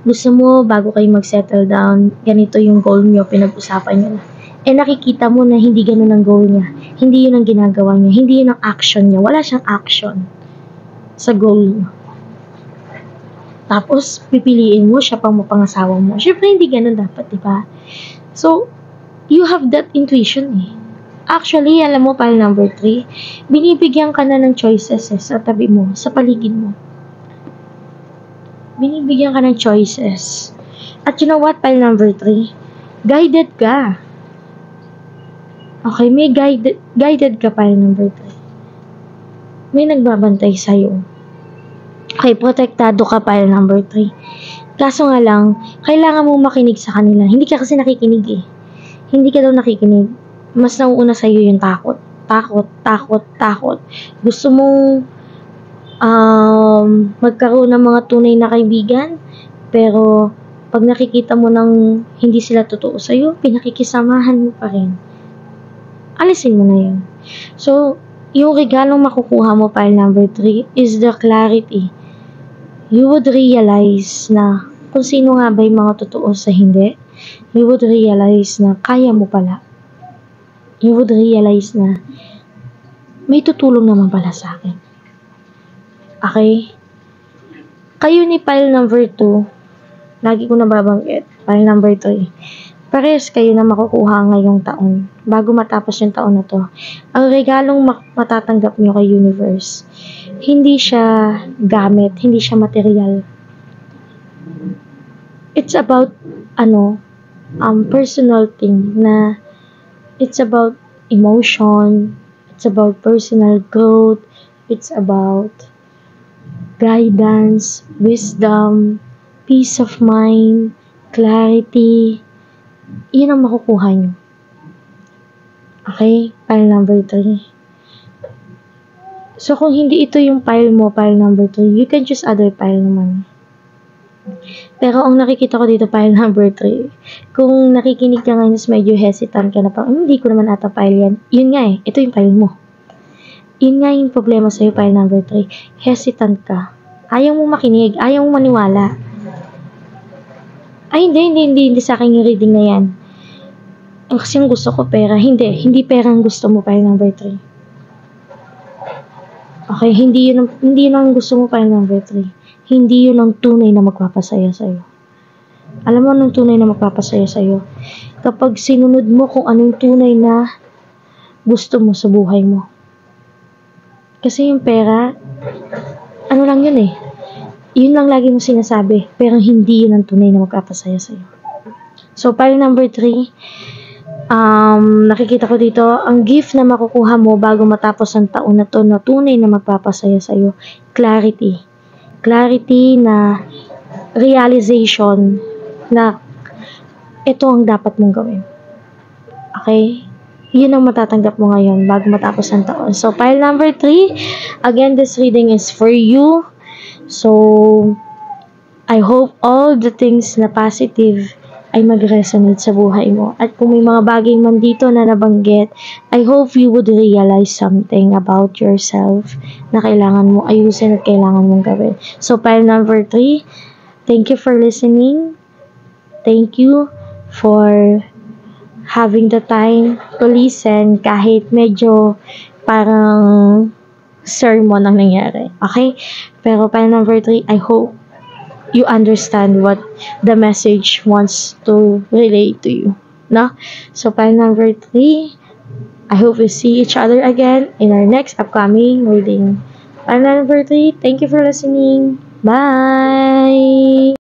Gusto mo, bago kayo mag-settle down, ganito yung goal nyo, pinag-usapan nyo na. Eh nakikita mo na hindi ganun ang goal niya. Hindi yun ang ginagawa niya. Hindi yun ang action niya. Wala siyang action sa goal niya. Tapos, pipiliin mo siya pang mapangasawa mo. Siyempre, hindi ganun dapat, diba? So, you have that intuition eh. Actually, alam mo, pile number 3, binibigyan ka na ng choices eh, sa tabi mo, sa paligid mo. Binibigyan ka ng choices. At you know what, pile number 3, guided ka. Okay, may guided ka, pile number 3. may nagbabantay sa'yo. Okay, protektado ka, pile number 3. Kaso nga lang, kailangan mong makinig sa kanila. Hindi ka kasi nakikinig eh. Hindi ka daw nakikinig. Mas nauuna sa'yo yung takot. Takot. Gusto mong magkaroon ng mga tunay na kaibigan, pero pag nakikita mo nang hindi sila totoo sa'yo, pinakikisamahan mo pa rin. Alisin mo na yun. So, yung regalong makukuha mo, pile number 3, is the clarity. You would realize na kung sino nga ba yung mga totoo sa hindi. You would realize na kaya mo pala. You would realize na may tutulong naman pala sa akin. Okay? Kayo ni pile number 2, lagi ko nababanggit, pile number 3, parehas kayo na makukuha ngayong taon, bago matapos yung taon na to. Ang regalong matatanggap nyo kay universe, hindi siya gamit, hindi siya material. It's about, personal thing na it's about emotion, it's about personal growth, it's about guidance, wisdom, peace of mind, clarity. Yun ang makukuha nyo. Okay? Pile number 3. So, kung hindi ito yung pile mo, pile number 3, you can choose other pile naman. Pero ang nakikita ko dito, pile number 3, kung nakikinig ka ngayon, medyo hesitant ka na pa, hindi ko naman ata pile yan. Yun nga eh, ito yung pile mo. Yun nga yung problema sa'yo, pile number 3. Hesitant ka. Ayaw mong makinig, ayaw mong maniwala. Ay, hindi sa akin yung reading na yan. Kasi yung gusto ko pera. Hindi pera ang gusto mo, pile number 3. Okay, hindi yun ang gusto mo, pile number 3. Hindi yun ang tunay na magpapasaya sa'yo. Alam mo anong tunay na magpapasaya sa'yo? Kapag sinunod mo kung anong tunay na gusto mo sa buhay mo. Kasi yung pera, ano lang yun eh. Yun lang lagi mo sinasabi, pero hindi yun ang tunay na magpapasaya sa'yo. So, pile number 3, nakikita ko dito, ang gift na makukuha mo bago matapos ang taon na to na tunay na magpapasaya sa'yo, clarity. Clarity na realization na ito ang dapat mong gawin. Okay? Yun ang matatanggap mo ngayon bago matapos ang taon. So, pile number 3, again, this reading is for you. So, I hope all the things na positive ay mag-resonate sa buhay mo. At kung may mga bagay man dito na nabanggit, I hope you would realize something about yourself na kailangan mo ayusin at kailangan mong gawin. So, pile number 3, thank you for listening. Thank you for having the time to listen kahit medyo parang sermon ang nangyari. Okay? Pero pile number 3, I hope you understand what the message wants to relate to you. No? So, pile number 3, I hope we see each other again in our next upcoming reading. Pile number 3, thank you for listening. Bye!